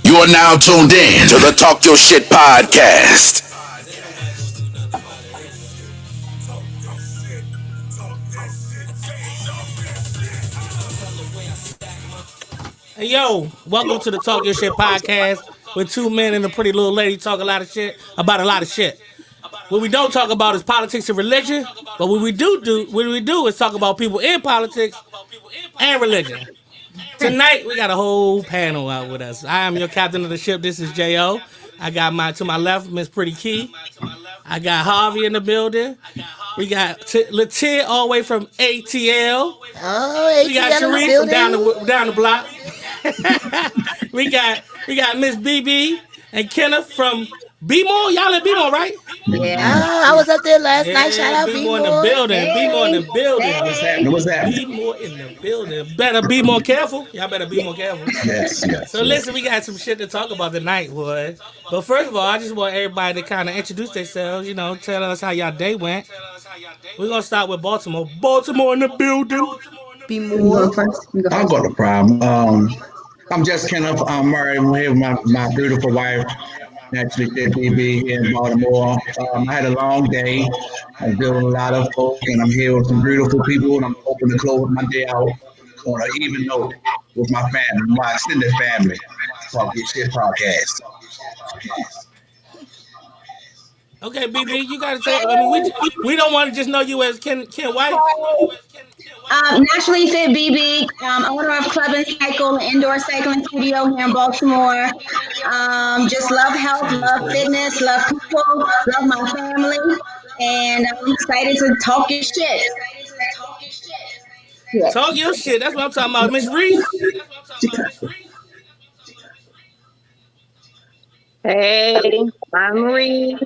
You are now tuned in to the Talk Your Shit podcast. Hey yo, welcome to the Talk Your Shit podcast with two men and a pretty little lady talk a lot of shit about a lot of shit. What we don't talk about is politics and religion, but what we do is talk about people in politics and religion. Tonight we got a whole panel out with us. I am your captain of the ship. This is Jo. I got to my left, Miss Pretty Key. I got Harvey in the building. We got Latia all the way from ATL. Oh, We got ATL in the Sharice from building. down the block. we got Miss BB and Kenneth from B-More. Y'all in B-More, right? Yeah, I was up there last night. Shout Yeah, out B-More in the B-Boy. building. B-More in the building. What's happening? What's happening? B-More in the building. Better be more careful. Y'all better be more careful. Yes. So listen, we got some shit to talk about tonight, boy. But first of all, I just want everybody to kind of introduce themselves, tell us how y'all day went. We're going to start with Baltimore. Baltimore in the building. B-More. I've got a problem. I'm just Kenneth. I'm married. I'm here with my beautiful wife, naturally fit BB here in Baltimore. I had a long day. I'm dealing with a lot of folk, and I'm here with some beautiful people, and I'm hoping to close my day out on an even note with my family, my extended family. Talk Your Shit podcast. Okay, BB, you got to say, we don't want to just know you as Ken White. Naturally Fit BB, owner of Club and Cycle, an indoor cycling studio here in Baltimore. Just love health, love fitness, love people, love my family, and I'm excited to talk your shit. Yeah. Talk your shit. That's what I'm talking about. Miss Reese. Hey, I'm Reed,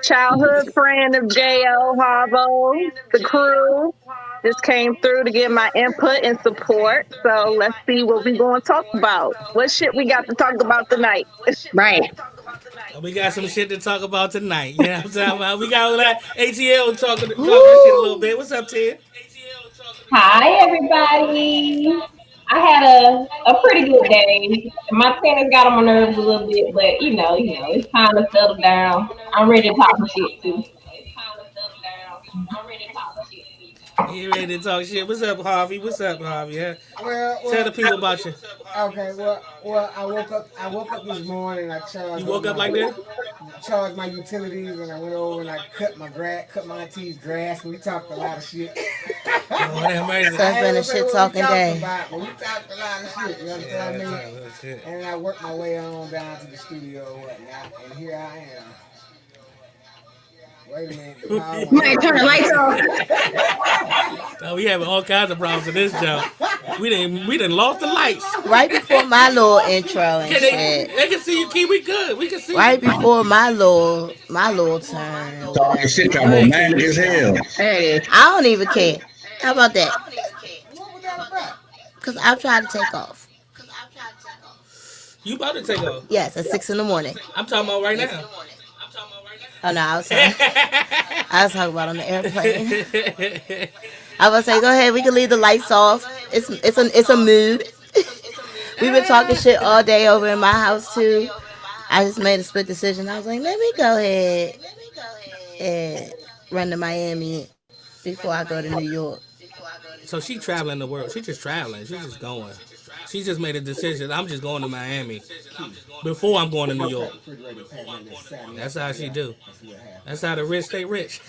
childhood friend of J.O. Harbo, the crew. Just came through to give my input and support. So let's see what we're going to talk about. What shit we got to talk about tonight? Right. We got some shit to talk about tonight. You know what I'm talking about? We got all that ATL talking that shit a little bit. What's up, Ted? Hi, everybody. I had a pretty good day. My tennis got on my nerves a little bit, but it's time to settle down. I'm ready to talk shit too. You ready to talk shit? What's up, Harvey? What's up, Harvey? Yeah. Tell the people about you. Okay, well, I woke up this morning. I charged. You woke up like that? Charged my utilities, and I went over and I cut my auntie's grass. And we talked a lot of shit. Oh, that amazing. So it's been a shit talking day. But we talked a lot of shit. You understand me? And I worked my way on down to the studio and whatnot, and here I am. Wait a minute. You might turn the lights off. Oh, we having all kinds of problems in this job. We didn't lost the lights. Right before my little intro and shit. They can see you, Key. We good. We can see. Right before my little turn. Talk Your Shit, I'm romantic as hell. Hey. I don't even care. How about that? What was that about? Because I'm trying to take off. You about to take off? Yes, at 6 in the morning. I'm talking about right now. Oh no, I was talking about on the airplane. I was say, go ahead, we can leave the lights off. It's a mood. We've been talking shit all day over in my house too. I just made a split decision. I was like, let me go ahead and run to Miami before I go to New York. So she traveling the world. She just traveling. She's just going. She just made a decision. I'm just going to Miami before I'm going to New York. That's how she do. That's how the rich stay rich.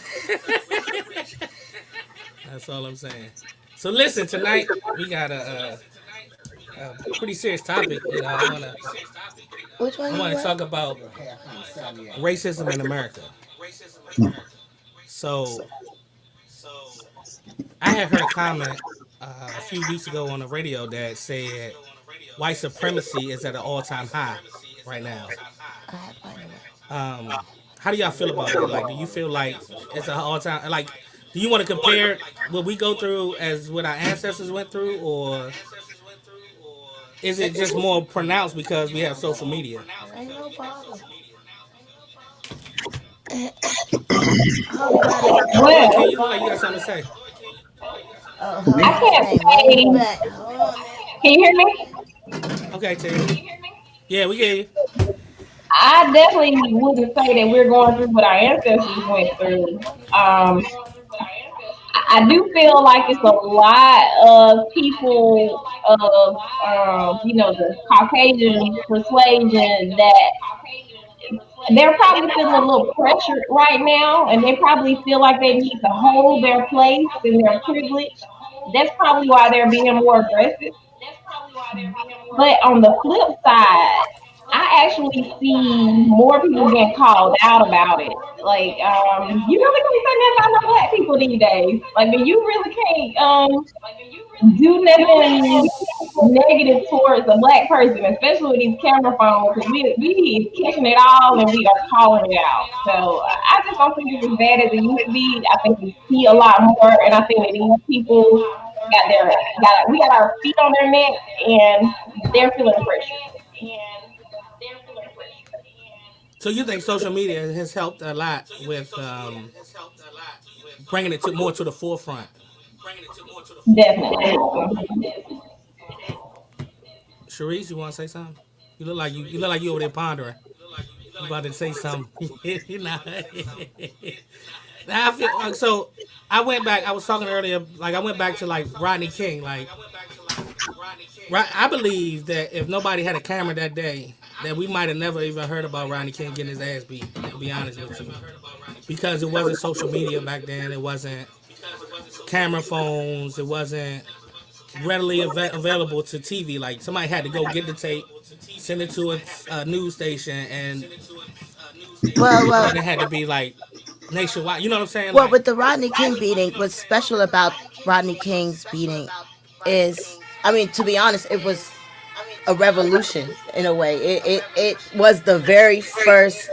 That's all I'm saying. So listen, tonight we got a pretty serious topic. I want to talk about racism in America. So I had heard a comment a few weeks ago on the radio that said white supremacy is at an all-time high right now. How do y'all feel about it? Like, do you feel like it's an all-time? Like, do you want to compare what we go through as what our ancestors went through, or is it just more pronounced because we have social media? Ain't no problem. Well, You look like you got something to say. Oh, To hold I me. on, this can't thing way say. back. Hold on, man. Can you hear me? Okay, Terry. Yeah, we get you. I definitely wouldn't say that we're going through what our ancestors went through. I do feel like it's a lot of people of the Caucasian persuasion that they're probably feeling a little pressured right now, and they probably feel like they need to hold their place and their privilege. That's probably why they're being more aggressive. But on the flip side, I actually see more people getting called out about it. Like, you really can't say nothing about no black people these days. Like, you really can't do nothing negative towards a black person, especially with these camera phones, because we is catching it all and we are calling it out. So I just don't think it's as bad as it used to be. I think we see a lot more, and I think that these people we got our feet on their neck, and they're feeling the pressure. So you think social media has helped a lot with bringing it to more to the forefront? Definitely. Sharice, you want to say something? You look like you over there pondering. You about to say something? you know. Now I feel so. I went back. I was talking earlier. Like I went back to like Rodney King. Like I believe that if nobody had a camera that day, that we might have never even heard about Rodney King getting his ass beat. To be honest with you, because it wasn't social media back then. It wasn't camera phones. It wasn't readily available to TV. Like somebody had to go get the tape, send it to a news station, and Well, then it had to be like nationwide. You know what I'm saying? well, Like with the Rodney King beating, what's special about Rodney King's beating is, I mean, to be honest, it was a revolution in a way. It was the very first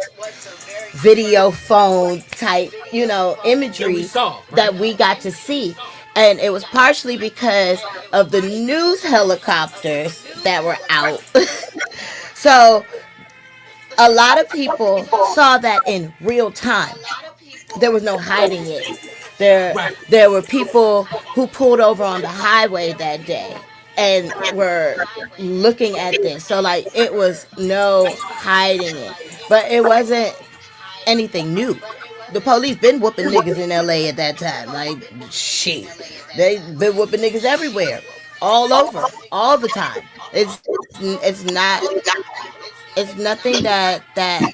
video phone type, that we imagery saw, right? that we got to see. And it was partially because of the news helicopters that were out. So a lot of people saw that in real time. There was no hiding it. There Right. there were people who pulled over on the highway that day and were looking at this. So like it was no hiding it. But it wasn't anything new. The police been whooping niggas in LA at that time. Like shit. They been whooping niggas everywhere. All over. All the time. It's nothing that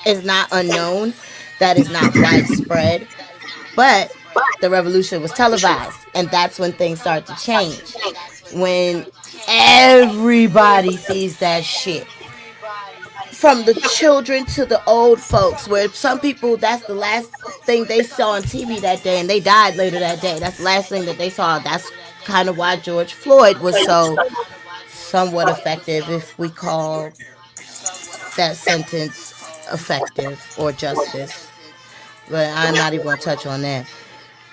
is not unknown, that is not widespread. But the revolution was televised, and that's when things start to change. When everybody sees that shit, from the children to the old folks, where some people, that's the last thing they saw on TV that day, and they died later that day. That's the last thing that they saw. That's kind of why George Floyd was so somewhat effective, if we call that sentence effective or justice. But I'm not even gonna touch on that.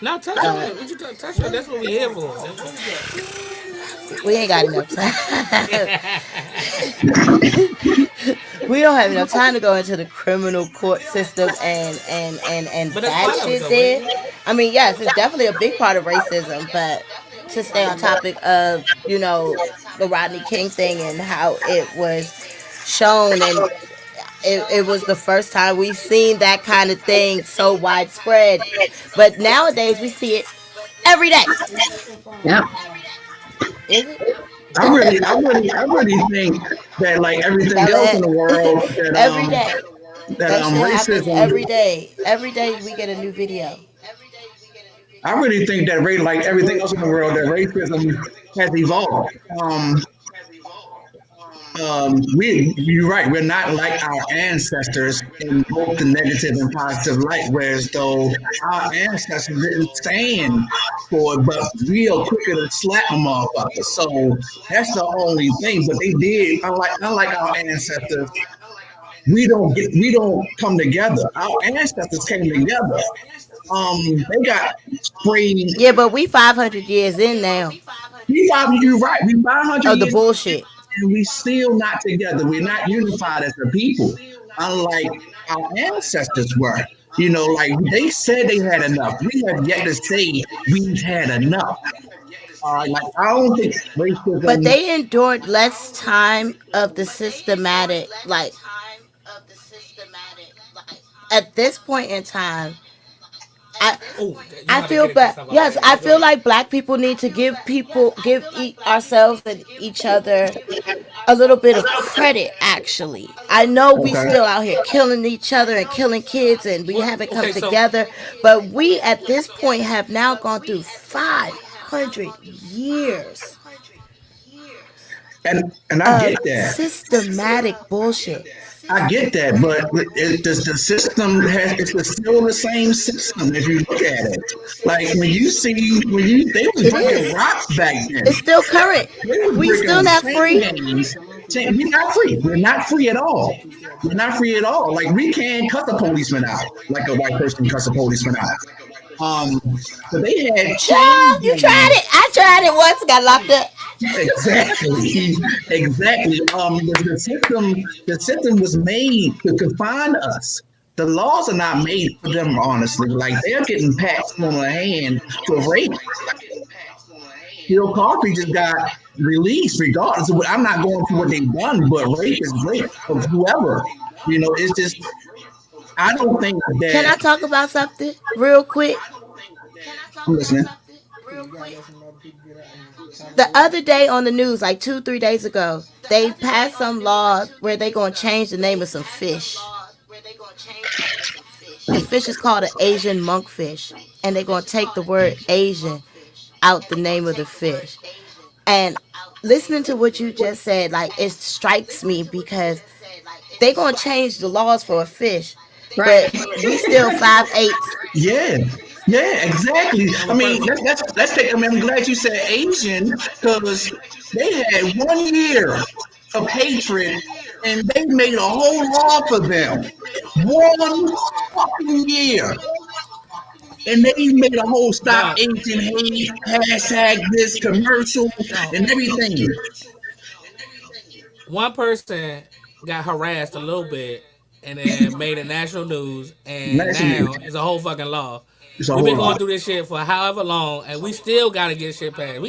Now touch on it. What you touch on? That's what we here for. That's what We ain't got enough time. we We don't have enough time to go into the criminal court system and but that's that part of it shit though, there. right? I mean, yes, it's definitely a big part of racism, but to stay on topic of, the Rodney King thing and how it was shown, and it was the first time we've seen that kind of thing so widespread. But nowadays we see it every day. Yeah. Is it? I really think that like everything else in That the world that every day. That shit happens racism. every day. Every day we get a new video. I really think that like everything else in the world that racism has evolved. You're right. We're not like our ancestors in both the negative and positive light. Whereas though our ancestors didn't stand for it, but real quicker to slap a motherfucker. So that's the only thing. But they did. Unlike our ancestors, we don't come together. Our ancestors came together. They got sprayed. Yeah, but we 500 years in now You're right. We 500 of the years bullshit. and we still not together. We're not unified as a people, unlike our ancestors were. Like they said they had enough. We have yet to say we've had enough. Like I don't think But racism. they endured less time of the systematic, like at this point in time. I Oh, you I about to feel get into but stuff about yes, that? I Go feel ahead. like black people need to give ourselves and each other a little bit of credit. Actually, I know we Okay. still out here killing each other and killing kids, and we What? haven't come Okay, so together. But we at this point have now gone through 500 years And I of get that. systematic bullshit. I get that, but the system it's still the same system if you look at it. Like when they was It breaking is. rocks back then. It's still current. They was We breaking still not chain free. gangs. We're not free. We're not free at all. We're not free at all. Like we can't cuss a policeman out like a white person cuss a policeman out. Um, but they had chain Child, you tried gangs. it. I tried it once, got locked up. Exactly, exactly. The system was made to confine us. The laws are not made for them, honestly. Like they're getting pats on the hand for rape. Bill Cosby just got released, regardless of what. I'm not going to what they've done, but rape is rape of whoever. It's just I don't think Can that. I talk about something real quick? I'm listening. Yeah, you gotta let some other people get out and talk The their shit. other day on the news, like 2, 3 days ago, they passed some law where they're gonna change the name of some fish. The fish is called an Asian monkfish, and they're gonna take the word Asian out the name of the fish. And listening to what you just said, like it strikes me because they're gonna change the laws for a fish, Right. but we still 5'8". Yeah, yeah, exactly. on I a mean, person. let's take. I mean, I'm glad you said Asian because they had 1 year of hatred, and they made a whole law for them. 1 fucking year, and they made a whole stop Dog, Asian hate hashtag this commercial dog. and everything. One person got harassed a little bit and then made it national news, and National news. now it's a whole fucking law. It's a We've whole been lot. going through this shit for however long, and we still gotta get shit passed.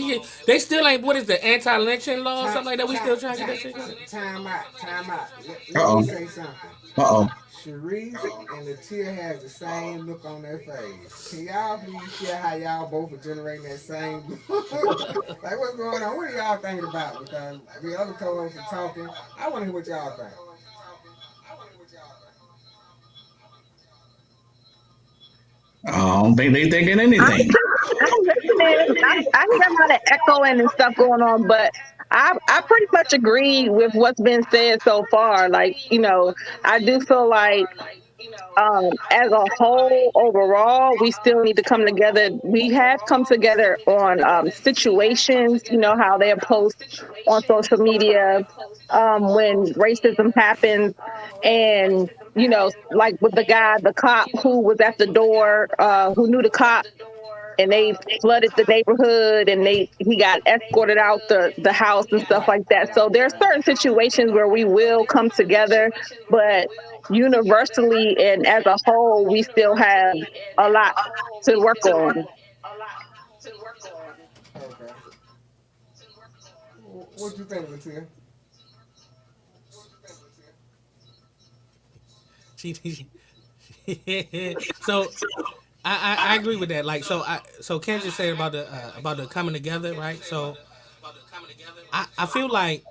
They still ain't. What is the anti-lynching law or something like that? We still trying to get that shit done. Time out, time out. Uh Let me oh. say something. Uh oh. Sharice and Latia has the same look on their face. Can y'all please share how y'all both are generating that same look? Like what's going on? What are y'all thinking about? Because the other co-hosts are talking. I want to hear what y'all think. I don't think they thinking anything. I'm listening. I hear a lot of echoing and stuff going on, but I pretty much agree with what's been said so far. Like, I do feel like as a whole, overall, we still need to come together. We have come together on situations, how they post on social media when racism happens. And, like with the guy, the cop who was at the door, who knew the cop, and they flooded the neighborhood, and he got escorted out the house and stuff like that. So there are certain situations where we will come together, but universally and as a whole, we still have a lot to work on. Okay. What you think, Latia? So I agree with that. Like so Ken just said about the coming together, right? So I feel like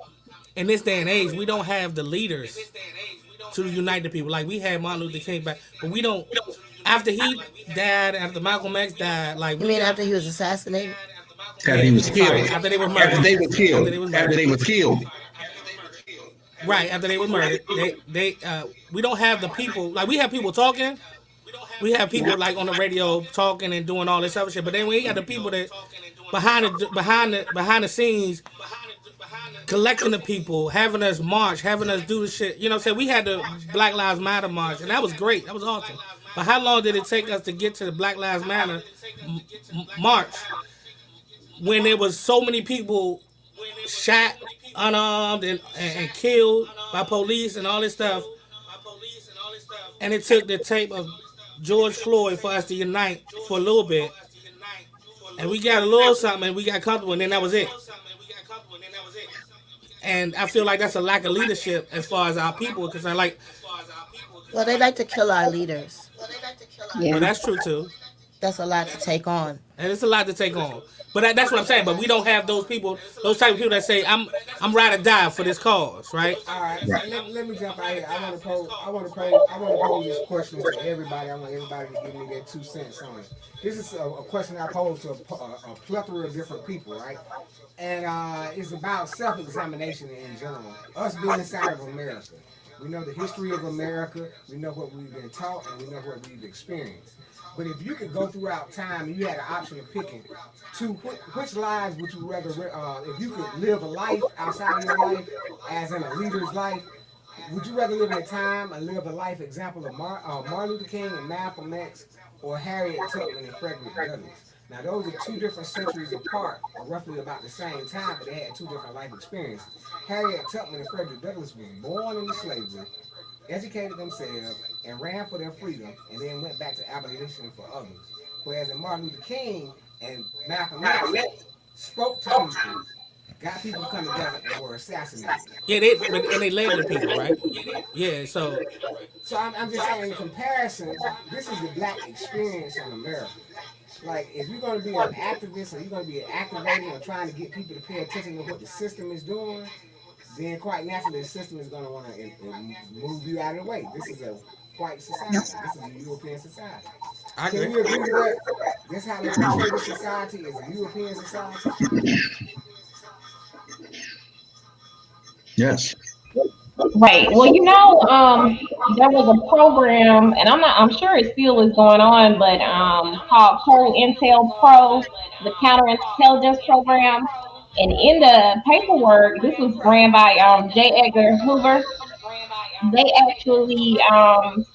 in this day and age we don't have the leaders to unite the people. Like we had Martin Luther King back, but we don't. After he died, after Malcolm X died, like You we mean got after he was assassinated? After he yeah. was I'm sorry. killed. After they were After murdered. they were After killed. they was After murdered. they was killed. Right after they was murdered, we don't have the people like we have people talking. We have people like on the radio talking and doing all this other shit, but then we ain't got the people that behind the scenes collecting the people, having us march, having us do the shit. You know what I'm saying? We had the Black Lives Matter march, and that was great. That was awesome. But how long did it take us to get to the Black Lives Matter march when there was so many people shot, unarmed, and killed by police and all this stuff? And it took the tape of George Floyd for us to unite for a little bit, and we got a little something, and we got comfortable, and then that was it. And I feel like that's a lack of leadership as far as our people are concerned. Like, Well, they like to kill our leaders. well, Yeah. that's true too, That's a lot to take on. and it's a lot to take on. But that's what I'm saying. But we don't have those people, those type of people that say, I'm ride or die for this cause, right? All right, so let me jump out here. I want to pose this question to everybody. I want everybody to give me their 2 cents on it. This is a question I pose to a plethora of different people, right? And it's about self-examination in general. Us being inside of America, we know the history of America. We know what we've been taught, and we know what we've experienced. But if you could go throughout time and you had an option of picking which lives would you rather, if you could live a life outside of your life, as in a leader's life, would you rather live in a time and live a life example of Martin Luther King and Malcolm X, or Harriet Tubman and Frederick Douglass? Now, those are 2 different centuries apart, roughly about the same time, but they had 2 different life experiences. Harriet Tubman and Frederick Douglass were born into slavery, educated themselves, and ran for their freedom, and then went back to abolition for others. Whereas in Martin Luther King and Malcolm X spoke to people, got people to come together, and were assassinated. Yeah, and they label people, right? Yeah, so So I'm just saying, in comparison, this is the black experience in America. Like, if you're going to be an activist, or you're going to be an activator, or trying to get people to pay attention to what the system is doing, then quite naturally the system is going to want to move you out of the way. This is a white society. This is a European society. I Can agree. we agree to that? That's how they portray the society as a European society. Yes. Right. Well, there was a program, and I'm sure it still is going on, but called COINTEL Pro, the counterintelligence program. And in the paperwork, this was ran by J. Edgar Hoover. They actually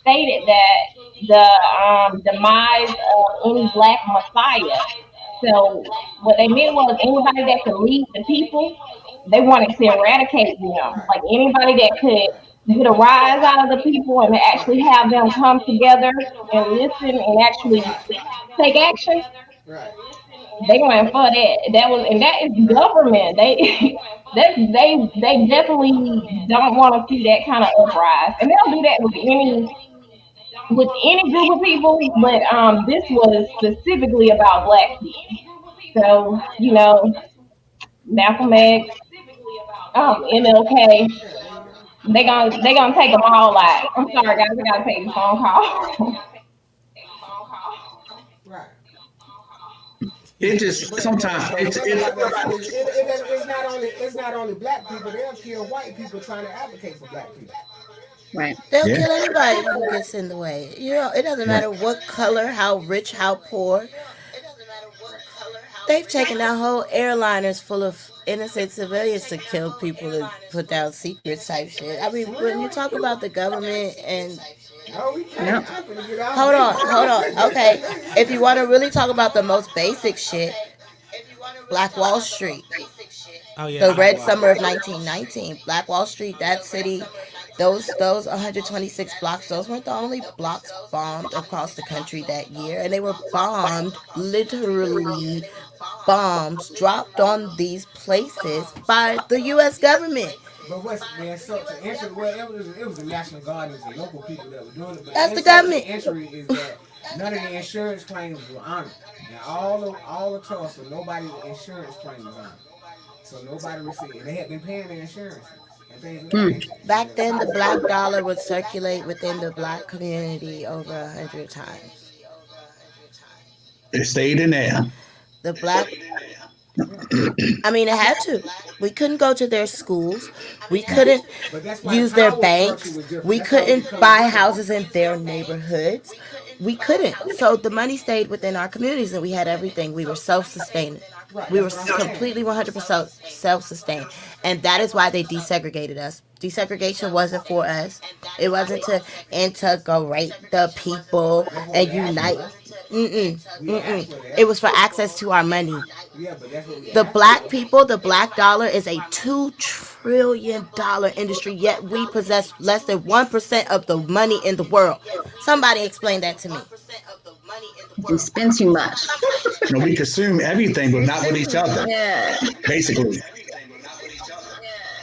stated that the demise of any black messiah. So what they meant was anybody that could lead the people, they wanted to eradicate them. Like anybody that could arise out of the people and actually have them come together and listen and actually take action. Right. They went for that. That is government. They definitely don't want to see that kind of uprise, and they'll do that with any group of people. But this was specifically about black people. So Malcolm X, MLK, they gonna take them all out. I'm sorry, guys, I gotta take the phone call. Right. It just sometimes It's not only black people. They'll kill white people trying to advocate for black people. Right. They'll Yeah. kill anybody who gets in the way. It doesn't matter what color, how rich, how poor. They've taken out whole airliners full of innocent civilians to kill people and put down secrets type shit. I mean, when you talk about the government and No, we can't. I'm finna get out. hold on. Okay, if you want to really talk about the most basic shit, Black Wall Street, Oh yeah. the Red Summer of 1919, Black Wall Street, that city, those 126 blocks, those weren't the only blocks bombed across the country that year, and they were bombed, literally bombs dropped on these places by the U.S. government. But so to answer, it was the National Guard and the local people that were doing it. But That's the insert government. The entry is that none of the insurance claims were honored. And all the Tulsa, nobody's insurance claim was honored. So nobody received, and they had been paying their insurance and things like that. Back then, the black dollar would circulate within the black community over 100 times. it stayed in there. The black, I mean, it had to. We couldn't go to their schools. We couldn't But that's why use the their power banks. structure was different. We That's why couldn't become buy different. houses in their neighborhoods. We couldn't. So the money stayed within our communities and we had everything. We were self-sustaining. We were completely 100% self-sustained. And that is why they desegregated us. Desegregation wasn't for us. It wasn't to integrate the people and unite. It was for access to our money. Yeah, but that's what we The black people, the black dollar is a $2 trillion industry, yet we possess less than 1% of the money in the world. Somebody explain that to me. We spend too much. We consume everything, but not with each other. Yeah. Basically.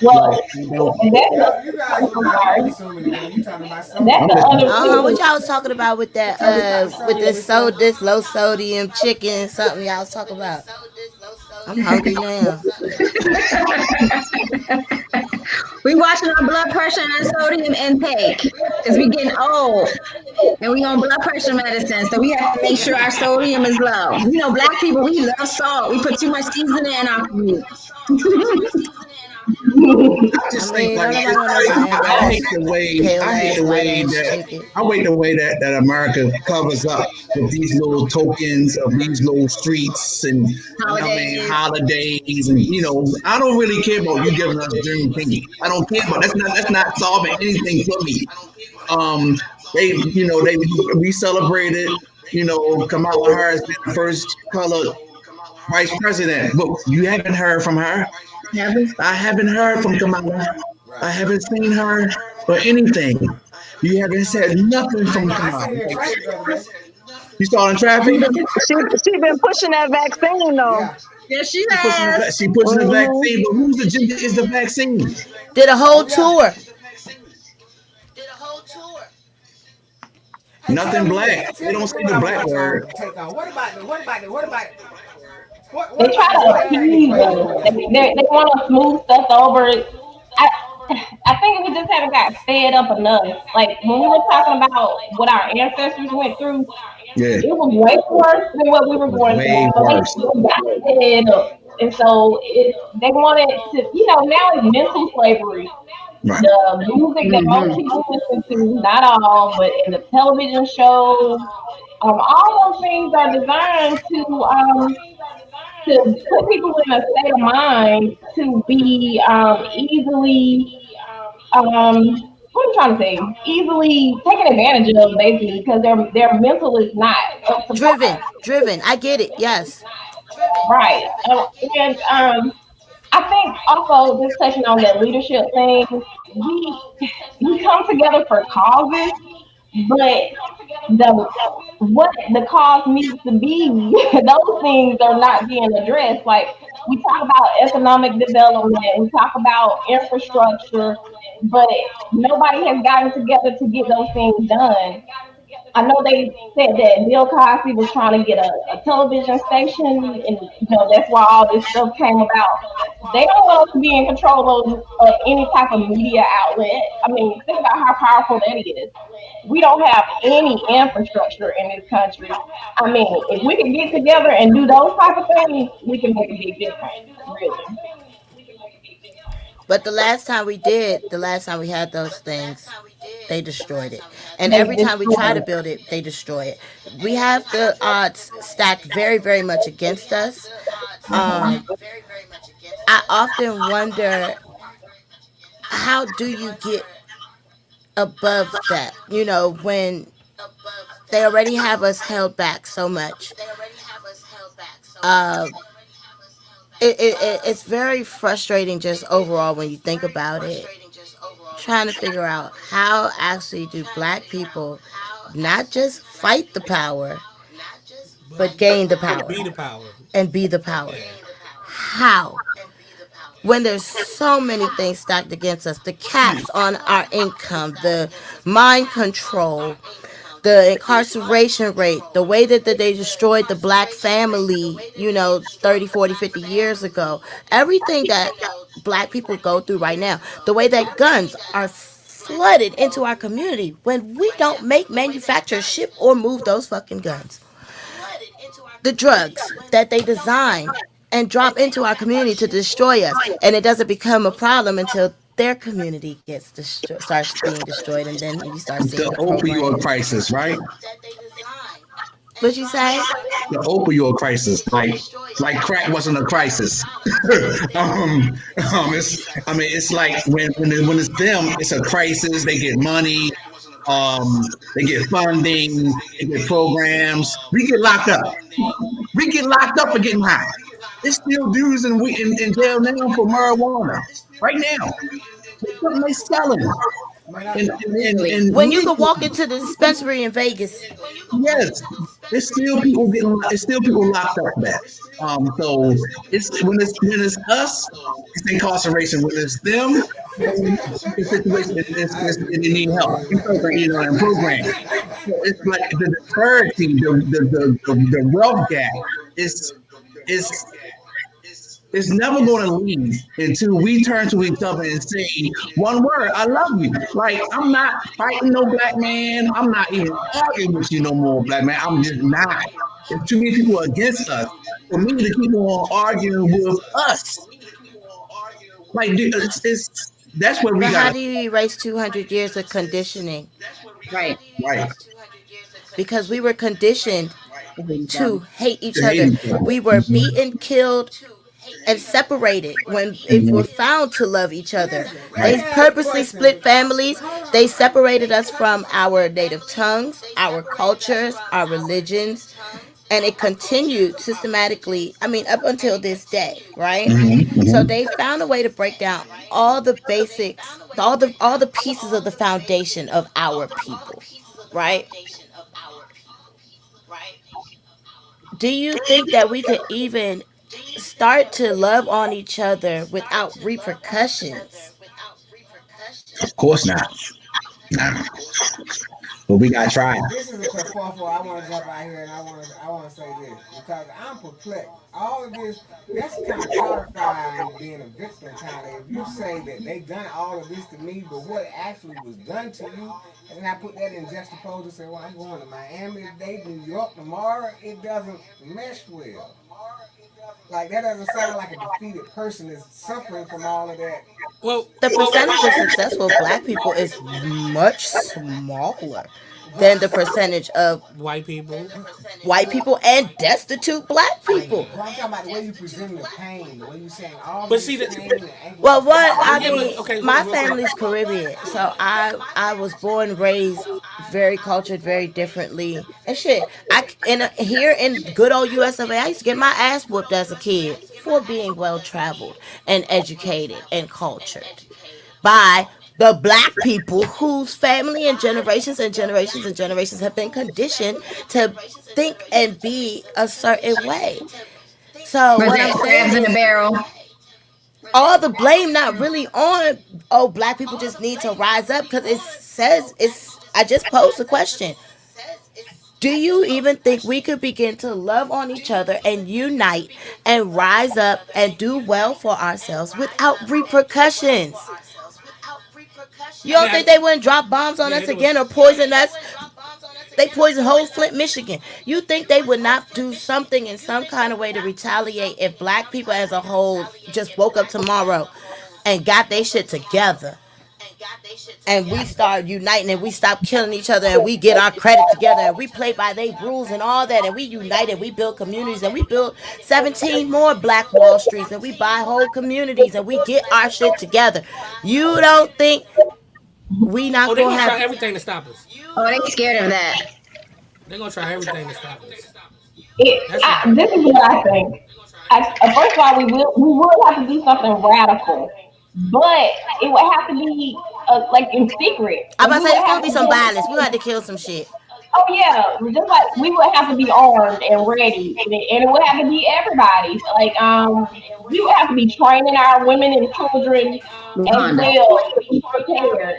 Well, Like, that's You guys, I'm sorry. assuming again. You talking about something. That's the other What thing. y'all was talking about with that with this low sodium chicken, something y'all was talking about? I'm hungry now. We watching our blood pressure and our sodium intake because we getting old and we on blood pressure medicine, so we have to make sure our sodium is low. You know, black people, we love salt. We put too much seasoning in our food. I just I think mean, like don't nobody want no bland I ass, hate the way pale I hate ass, the white way ass that chicken. that America covers up with these little tokens of these little streets and holidays and I don't really care about you giving us Juneteenth. I don't care about that's not solving anything for me. We celebrated Kamala Harris being the first colored vice president, but you haven't heard from her. I haven't heard from Kamala. I haven't seen her or anything. You haven't said nothing from I Kamala. seen it traffic the other day. You saw in traffic? She been pushing that vaccine though. Yeah. Yes, she She pushing has. the vaccine, but whose agenda is the vaccine? Did a whole tour. Nothing black. They don't say the black word. Take on. What about it? They try to appease us. They want to smooth stuff over. I think we just haven't got fed up enough. Like when we were talking about what our ancestors went through, Yeah. it was way worse than what we were going Way through. So worse. they got fed up. And so they wanted to, now it's mental slavery. Right. The music that most people listen to, not all, but in the television shows, all those things are designed to put people in a state of mind to be easily what I'm trying to say, easily taken advantage of, basically, because their mental is not up to par. Driven. I get it. Yes. Right. And I think also just touching on that leadership thing, we come together for causes, but what the cause needs to be, those things are not being addressed. Like we talk about economic development, we talk about infrastructure, but nobody has gotten together to get those things done. I know they said that Bill Cosby was trying to get a television station, and that's why all this stuff came about. They don't want us to be in control of any type of media outlet. I mean, think about how powerful that is. We don't have any infrastructure in this country. I mean, if we can get together and do those type of things, we can make a big difference, really. But the last time we had those things, they destroyed it. And every time we try to build it, they destroy it. We have the odds stacked very, very much against us. I often wonder, how do you get above that? When they already have us held back so much. It's very frustrating just overall when you think about it. Trying to figure out how actually do black people not just fight the power, but gain the power. Be the power. And be the power. How? When there's so many things stacked against us, the caps on our income, the mind control, the incarceration rate, the way that they destroyed the black family, 30, 40, 50 years ago, everything that black people go through right now, the way that guns are flooded into our community when we don't make, manufacture, ship, or move those fucking guns. The drugs that they design and drop into our community to destroy us, and it doesn't become a problem until their community starts being destroyed, and then you start seeing the opioid crisis, right? What'd you say? The opioid crisis, like crack wasn't a crisis. It's like when it's them, it's a crisis. They get money, they get funding, they get programs. We get locked up. We get locked up for getting high. It's still dudes in jail now for marijuana. Right now. It's something they selling. Man, I, And When you could legally, walk into the dispensary in Vegas, yes, it's still people locked up there. So it's us, it's incarceration. When it's them, it's a situation they need help. In program. So it's like the disparity, the wealth gap is it's never going to leave until we turn to each other and say one word, I love you. Like, I'm not fighting no black man. I'm not even arguing with you no more, black man. I'm just not. There's too many people against us. For me to keep on arguing with us, like, dude, that's what we but how got do you erase 200 years of conditioning? Right. right Because we were conditioned To hate each to other. hate each to hate other. each other. We were beaten, killed, and separated when if we're found to love each other. Right. They purposely split families. They separated us from our native tongues, our cultures, our religions, and it continued systematically. I mean, up until this day, right? So they found a way to break down all the basics, all the pieces of the foundation of our people, right? Do you think that we could even start to love on each other without repercussions? Of course not. Nah. But we got to try. this is a kerfuffle. I want to jump out here and I want to say this because I'm perplexed. All of this, that's kind of codifying being a victim, kind of. If you say that they done all of this to me, but what actually was done to you, and then I put that in juxtaposed and say, well, I'm going to Miami today, New York tomorrow, it doesn't mesh well. Like, that doesn't sound like a defeated person is suffering from all of that. Well, The well, percentage of successful black people is much smaller than the percentage of white people. white people and destitute black people. But I'm talking about the way you present the pain, the way you saying all But this see, pain and anguish. Well, what I yeah, but mean, okay, my real quick. family's Caribbean, so I was born and raised very cultured, very differently, and shit. Here in good old US of A, I used to get my ass whooped as a kid for being well traveled and educated and cultured by the black people whose family and generations and generations and generations have been conditioned to think and be a certain way. So Was what I'm it saying crabs in a is barrel? all the blame not really on, oh, black people just need to rise up, because it says it's I just posed the question. Do you even think we could begin to love on each other and unite and rise up and do well for ourselves without repercussions? You don't Now, think they wouldn't drop bombs on yeah, us they would. again or poison us? They poisoned whole Flint, Michigan. You think they would not do something in some kind of way to retaliate if black people as a whole just woke up tomorrow and got their shit together, and we start uniting and we stop killing each other and we get our credit together and we play by their rules and all that, and we unite and we build communities and we build 17 more Black Wall Streets and we buy whole communities and we get our shit together? You don't think we not Oh, they're gonna gonna try have everything to stop us. Oh, they scared of that. They're gonna try everything to stop us. It, That's why. this is what I think. First of all, we will have to do something radical, but it would have to be like in secret. I'm Like, about we to say would it's gonna have be to some do. violence. We gonna have to kill some shit. Oh yeah, just like we would have to be armed and ready, and it would have to be everybody. Like we would have to be training our women and children as Wakanda. well to be prepared.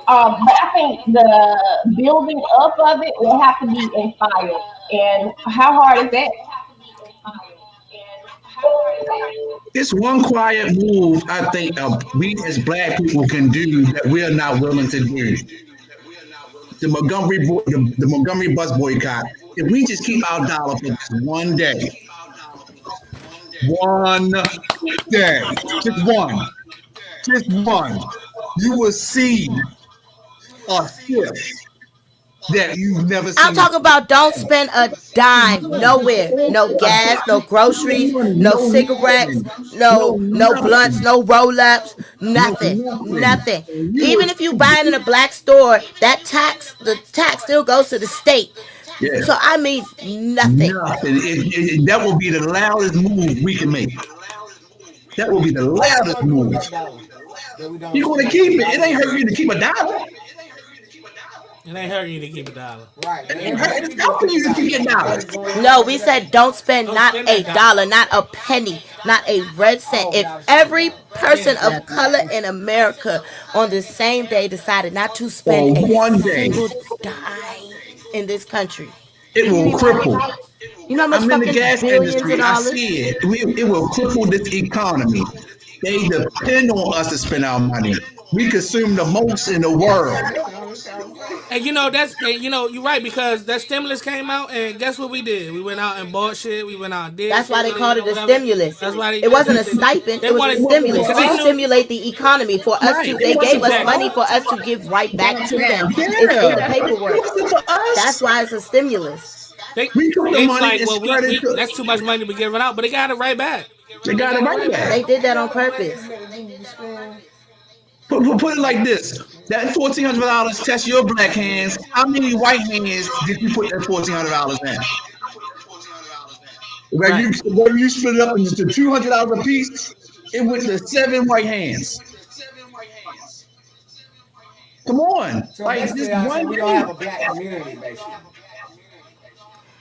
But I think the building up of it will have to be inspired. And how hard is that? It's one quiet move I think we as black people can do that we are not willing to do. The Montgomery bus boycott. If we just keep our dollar for just one day, just one, you will see a shift that you've never I'm seen. talking about don't spend a dime nowhere. No gas, no groceries, no cigarettes, no blunts, no roll-ups, nothing. Nothing. Even if you buy it in a black store, the tax still goes to the state. Yeah. So I mean nothing. Nothing. That will be the loudest move we can make. That will be the What you loudest gonna do with move. that dollar that we don't You're going to spend? keep Because it. It dollars ain't is hurting you to keep a dollar. It ain't hurting you to keep $1. right. It It ain't ain't hurting hurting. you to Helping keep you a to keep dollar. your What dollars. is going No, on we today? said don't spend Don't not spend a that dollar. dollar, not a penny, not a red cent. Oh, If without a spend every dollar. person Yeah. of Exactly. color in America on the same day decided not to spend For a one day, single dime in this country, it can you will imagine? cripple. You know how much I'm in the fucking gas billions of industry. I dollars? see it. It will cripple this economy. They depend on us to spend our money. We consume the most in the world. On this conversation. And you're right because that stimulus came out and guess what we did? We went out and bought shit. We went out and did That's why shit they with it, called it a whatever. stimulus. That's why It wasn't a stipend, they it was a wanted It wasn't stimulus for because to they us. knew stimulate the economy for us Right. to, It they wasn't gave us for exactly. money us. for us to give right back Back to to them. them. It's in the Yeah. It paperwork. wasn't for That's us. why it's a stimulus. We took the They was money like, and well, spread it we to. that's too much money to be giving out, but they got it right back. They They got it got it right right back. They back. did You that know on what money purpose. is meant to do? You spend. Put it like this: that $1,400 test your black hands. How many white hands did you put that $1,400 in? Right. Whether you split it up into $200 a piece, it went to 7 white hands. Come on, So like basically, this y'all one saying we don't have thing. a black community, basically.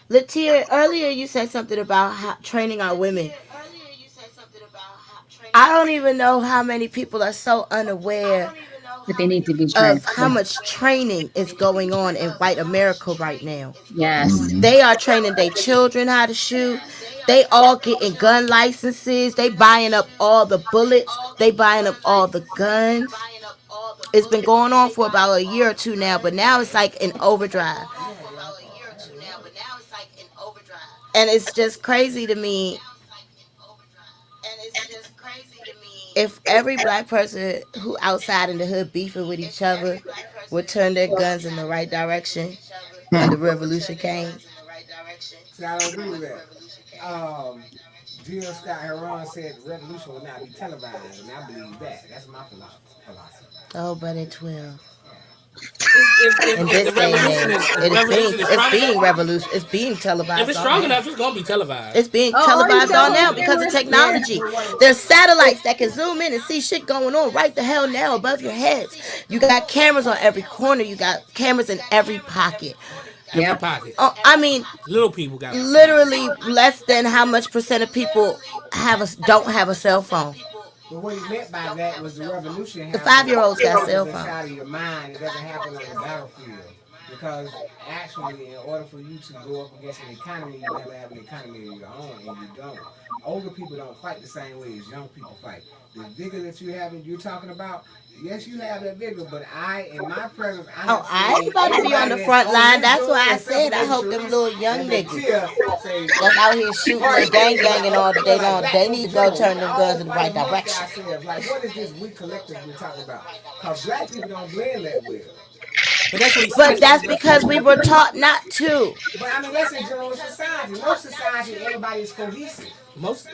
Latia, earlier you said something about training our women. I don't even know how many people are so unaware But they need to be of trained. how much training is going on in white America right now. Yes. They are training their children how to shoot. They all getting gun licenses. They buying up all the bullets. They buying up all the guns. It's been going on for about a year or two now, but now it's like in overdrive. Yeah, yeah. Hey, what? And it's just crazy to me if every black person who outside in the hood beefing with each other would turn their guns in the right direction when the revolution came. See, I don't agree with that. Jill Scott Heron said the revolution will not be televised, and I believe that. That's my philosophy. Oh, but it will. If In the this day and revolution age, is it is being, strong enough, it's being televised. if it's all strong now. enough, it's gonna be televised. It's being Oh, are you televised all now telling me because of there was? technology. There's satellites that can zoom in and see shit going on right the hell now above your heads. You got cameras on every corner. You got cameras in every pocket. Every Yep. pocket. Oh, I mean, Little people got literally less than how much percent of people don't have a cell phone. But what he meant by that was the revolution The happens 5-year-olds got cell inside phones. of your mind. It doesn't happen on the battlefield. Because actually, in order for you to go up against an economy, you have to have an economy of your own, and you don't. Older people don't fight the same way as young people fight. The vigor that you're talking about, yes, you have that vigor, but in my presence, Oh, I ain't about to be on the front line. That's why I said I hope them little young niggas that's out here shooting and gang all day long, they need to go turn them guns in the right direction. Like, what is this we collectively talking about? Because black people don't blend that well. But that's what he But said. that's because we were taught not to. But I mean, that's in general society. Most society, everybody is cohesive. Most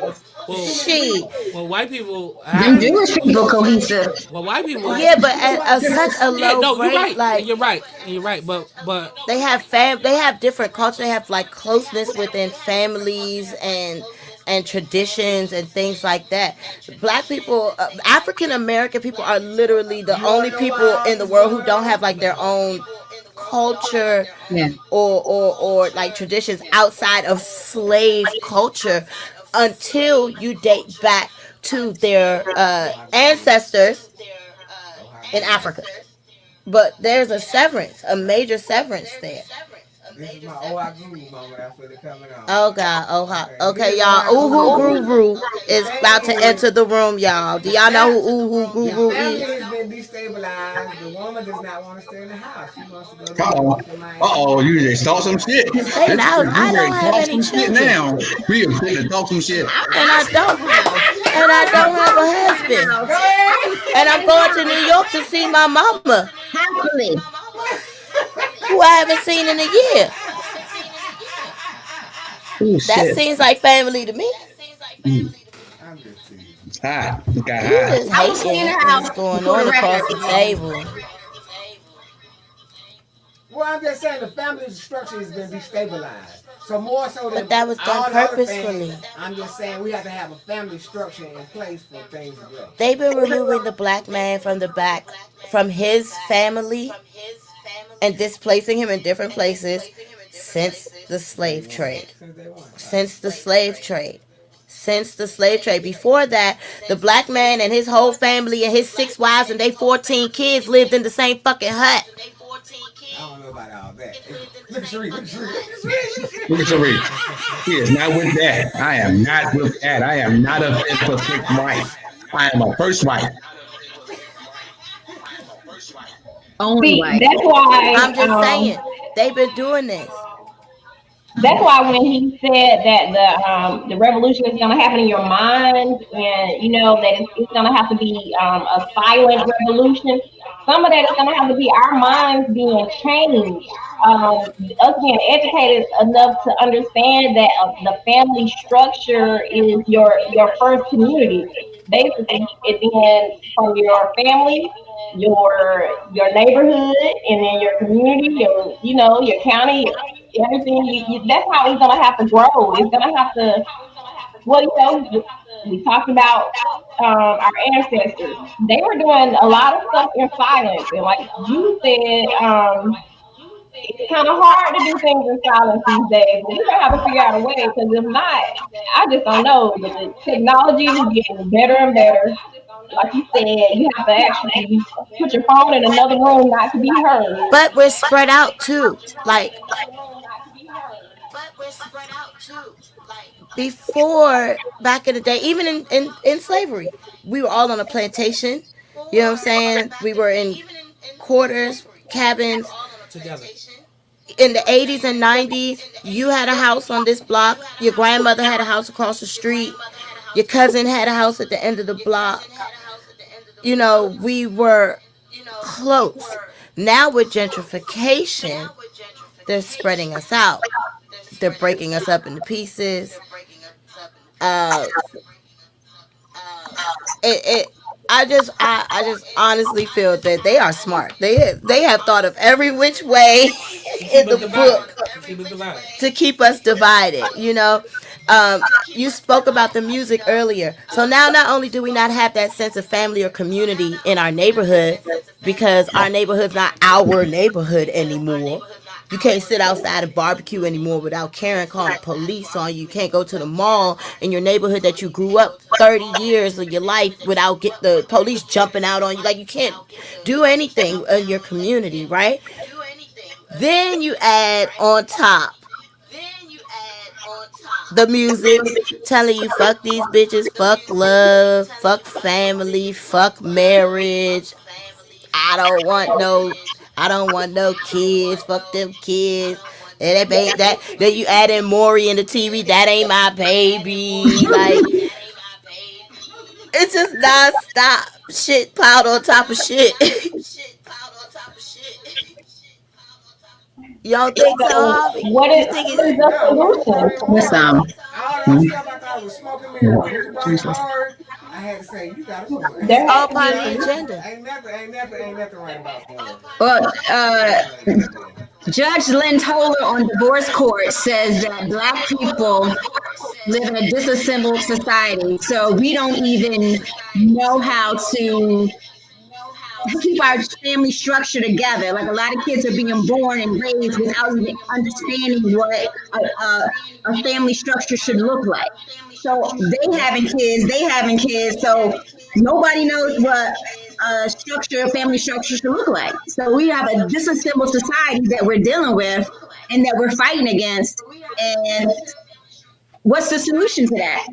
She. well, white people Them Jewish people cohesive. well, white people. Yeah, but at such a Yeah, low no, you're rate, right. like You're right. But they have different culture. They have like closeness within families and traditions and things like that. Black people, African American people are literally the only people in the world who don't have like their own culture Yeah. or like traditions outside of slave culture until you date back to their ancestors in Africa. But there's a major severance there. This is my OI Guru moment. I feel it coming on. Oh God, okay, y'all. Uhu Guru is about to enter the room, y'all. Do y'all know who Uhu The Guru family is? has been destabilized. The woman does not want to stay in the house. She wants to go to the Uh-oh. office in Miami. Uh-oh, you just start some shit. Stay in the house. I don't have Talk any some shit children, now. We are going to talk some shit. and I don't have a husband, and I'm going to New York to see my mama, Happily. who I haven't seen in a year. Oh, That shit. seems like family to me. I'm just teasing. Hot. It got You hot. just I will stay in hating the house what's going for on the across record. the table. Well, I'm just saying the family structure has been destabilized. So more so than But that was all done the other purposefully. things, I'm just saying we have to have a family structure in place for things to grow. They've been removing the black man from his family and displacing him in different places since the slave trade. Since the slave trade. Since the slave trade. Before that, the black man and his whole family and his 6 wives and they 14 kids lived in the same fucking hut. I don't know about all that. Look at Sheree, look at Sheree. Look at Sheree. He is not with that. I am not with that. I am not a fifth or sixth wife. I am a first wife. Only See, white. that's why I'm just saying, they've been doing this. that's why when he said that the revolution is going to happen in your mind, and you know that it's going to have to be a silent revolution. Some of that is going to have to be our minds being changed, us being educated enough to understand that the family structure is your first community. Basically, it then from your family, your neighborhood, and then your community, your county, everything. That's how it's gonna have to grow. It's gonna have to. Well, we talked about our ancestors. They were doing a lot of stuff in silence, and like you said, it's kind of hard to do things in silence these days. But we're gonna have to figure out a way because if not, I just don't know. The technology is getting better and better. Like you said, you have to actually put your phone in another room not to be heard. But we're spread out too. Like before, back in the day, even in slavery, we were all on a plantation. You know what I'm saying? We were in quarters, cabins. Together. In the 80s and 90s, you had a house on this block. Your grandmother had a house across the street. Your cousin had a house at the end of the block. You know, we were close. Now with gentrification, they're spreading us out. They're breaking us up into pieces. Uh, it I just honestly feel that they are smart. They have thought of every which way in the book to keep us divided. You spoke about the music earlier. So now not only do we not have that sense of family or community in our neighborhood because our neighborhood's not our neighborhood anymore. You can't sit outside and barbecue anymore without Karen calling the police on you. You can't go to the mall in your neighborhood that you grew up 30 years of your life without get the police jumping out on you. Like you can't do anything in your community, right? Then you add on top the music telling you fuck these bitches, fuck love, fuck family, fuck marriage. I don't want no kids. Fuck them kids. And then you add in Maury in the TV. That ain't my baby. Like it's just non-stop shit piled on top of shit. Y'all think so, Harvey? What You is think what is the solution? What's All that stuff I thought was smoking mirror. When you brought it forward, I had to say, you got it. There all has to part be of a the solution. agenda? Ain't nothing right about porn. Well, Judge Lynn Toler on divorce court says that black people live in a disassembled society, so we don't even know how to keep our family structure together. Like a lot of kids are being born and raised without even understanding what a family structure should look like. So they having kids, so nobody knows what a family structure should look like. So we have a disassembled society that we're dealing with and that we're fighting against. And what's the solution to that?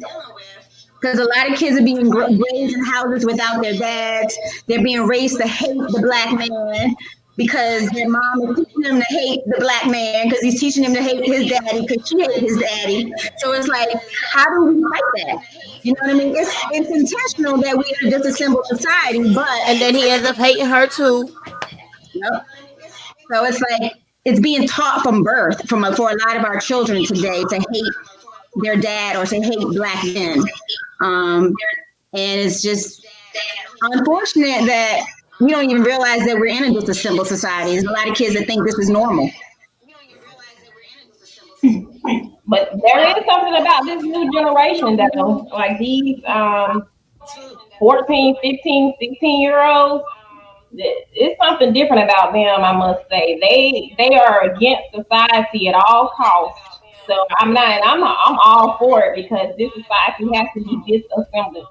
Because a lot of kids are being raised in houses without their dads. They're being raised to hate the black man because their mom is teaching them to hate the black man because he's teaching them to hate his daddy because she hates his daddy. So it's like, how do we fight that? You know what I mean? It's intentional that we are a disassembled society, but And then he ends up hating her too. yep. So it's like it's being taught from birth for a lot of our children today to hate their dad or to hate black men. And it's just unfortunate that we don't even realize that we're in a disassembled society. There's a lot of kids that think this is normal. But there is something about this new generation though. Like these 14, 15, 16-year-olds, it's something different about them, I must say. They are against society at all costs. So I'm all for it because this society has to be disassembled.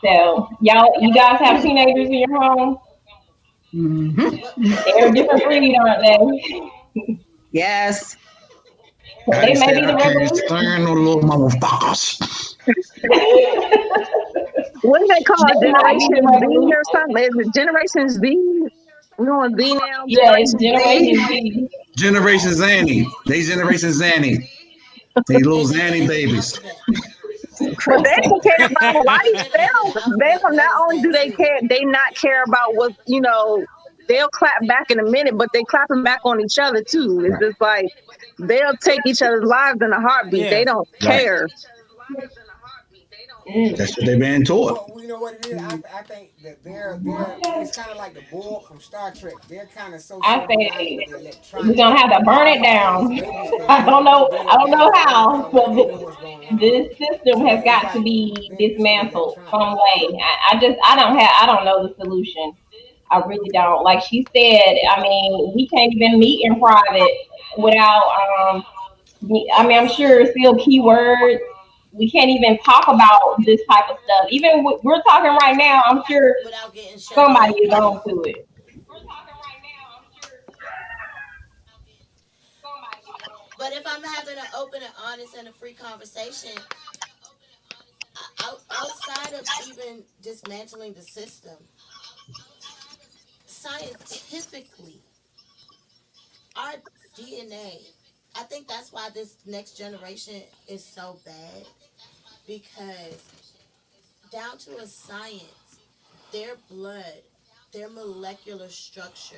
So you guys have teenagers in your home? They're a different breed, aren't they? Yes. So they may be the revolution. Little motherfuckers. What do they call it? Generation B or something? Is it Generations B? We on B now? Yeah, it's Generation B. Generation Zanny. They Generation Zanny. They little Zanny babies. But they don't care about life. They don't, not only do they care, they not care about what, they'll clap back in a minute, but they clapping back on each other too. It's just like they'll take each other's lives in a heartbeat. Yeah. They don't care. That's what they've been taught. Well, you know what it is? I think that they're it's kind of like the Borg from Star Trek. They're kind of so. I think we're gonna have to burn it down. I don't know how, but this system has got to be dismantled some way. I don't know the solution. I really don't. Like she said, I mean, we can't even meet in private without. I'm sure still keywords. We can't even talk about this type of stuff. Even we're talking right now, I'm sure somebody is on to it. But if I'm having an open and honest and a free conversation, outside of even dismantling the system, scientifically, our DNA, I think that's why this next generation is so bad, because down to a science, their blood, their molecular structure,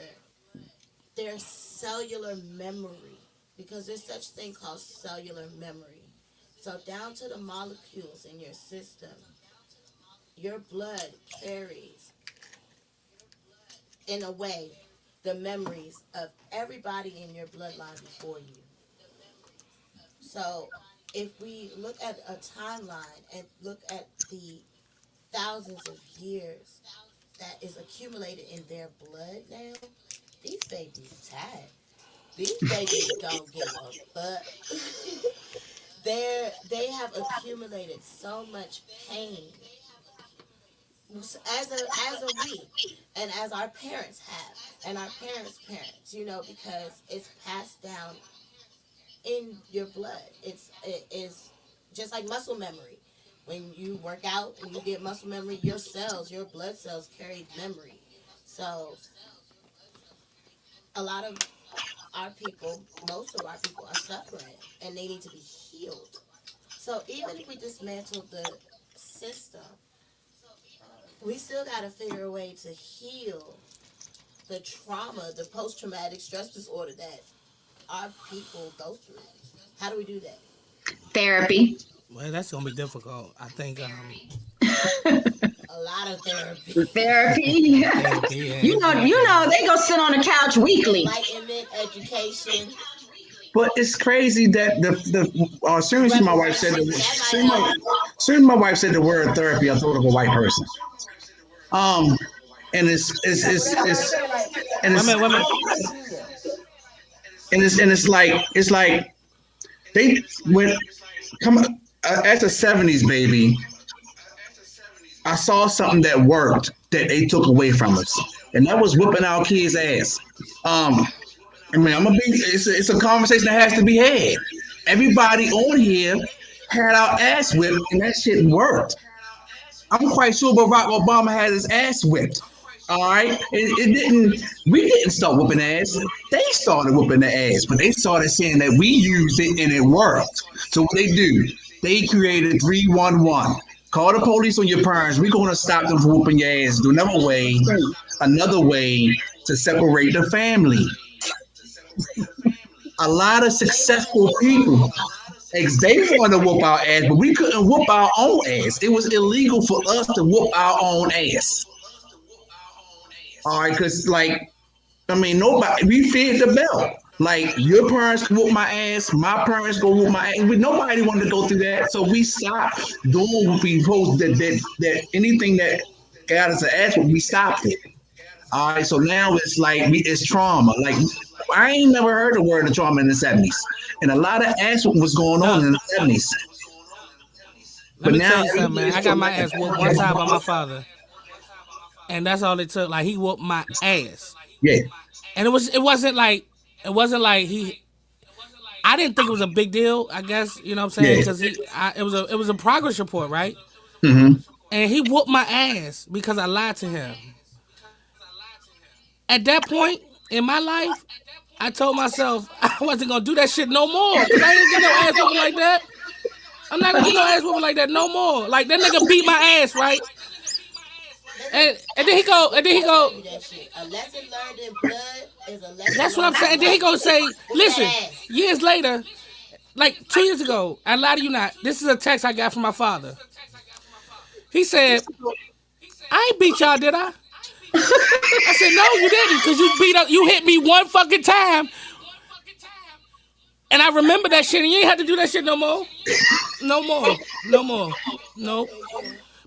their cellular memory, because there's such thing called cellular memory. So down to the molecules in your system, your blood carries, in a way, the memories of everybody in your bloodline before you. So if we look at a timeline and look at the thousands of years that is accumulated in their blood now, these babies tired. These babies don't give a fuck. They have accumulated so much pain as a we, and as our parents have, and our parents' parents, because it's passed down in your blood. It is just like muscle memory. When you work out and you get muscle memory, your blood cells carry memory. So a lot of our people, most of our people are suffering, and they need to be healed. So even if we dismantle the system, we still got to figure a way to heal the trauma, the post-traumatic stress disorder that our people go through. How do we do that? Therapy. Well, that's gonna be difficult. I think a lot of therapy. Therapy. Yeah. You know, they go sit on the couch weekly. Enlightenment, education. But it's crazy that as soon as my wife said my wife said the word therapy, I thought of a white person. And it's like they went at the 70s, baby. I saw something that worked that they took away from us, and that was whooping our kids' ass. It's a conversation that has to be had. Everybody on here had our ass whipped, and that shit worked. I'm quite sure Barack Obama had his ass whipped. All right, we didn't start whooping ass. They started whooping the ass, but they started saying that we used it and it worked. So what they do, they created 311. Call the police on your parents. We're going to stop them from whooping your ass. Do another way to separate the family. A lot of successful people, they wanted to whoop our ass, but we couldn't whoop our own ass. It was illegal for us to whoop our own ass. All right, because like, I mean, nobody, we fit the belt. Like your parents whoop my ass, my parents go whoop my ass. Nobody wanted to go through that, so we stopped doing what we supposed that anything that got us an ass, we stopped it. All right, so now it's like it's trauma. Like I ain't never heard the word of trauma in the 70s, and a lot of ass was going on in the 70s. Let me tell you something, man. I got my ass whooped one time by my father, and that's all it took. Like he whooped my ass. Yeah. And it wasn't like he. I didn't think it was a big deal. I guess you know what I'm saying, because it was a progress report, right? Mm-hmm. And he whooped my ass because I lied to him. At that point in my life, I told myself I wasn't gonna do that shit no more, because I ain't get no ass whooping like that. I'm not gonna get no ass whooping like that no more. Like that nigga beat my ass, right? And then he go. A lesson learned in blood is a lesson. That's what I'm saying. And then he go say, listen, years later, like 2 years ago, I lie to you not. This is a text I got from my father. He said, I ain't beat y'all, did I? I said, no, you didn't, because you hit me one fucking time. And I remember that shit, and you ain't have to do that shit no more. No more. No.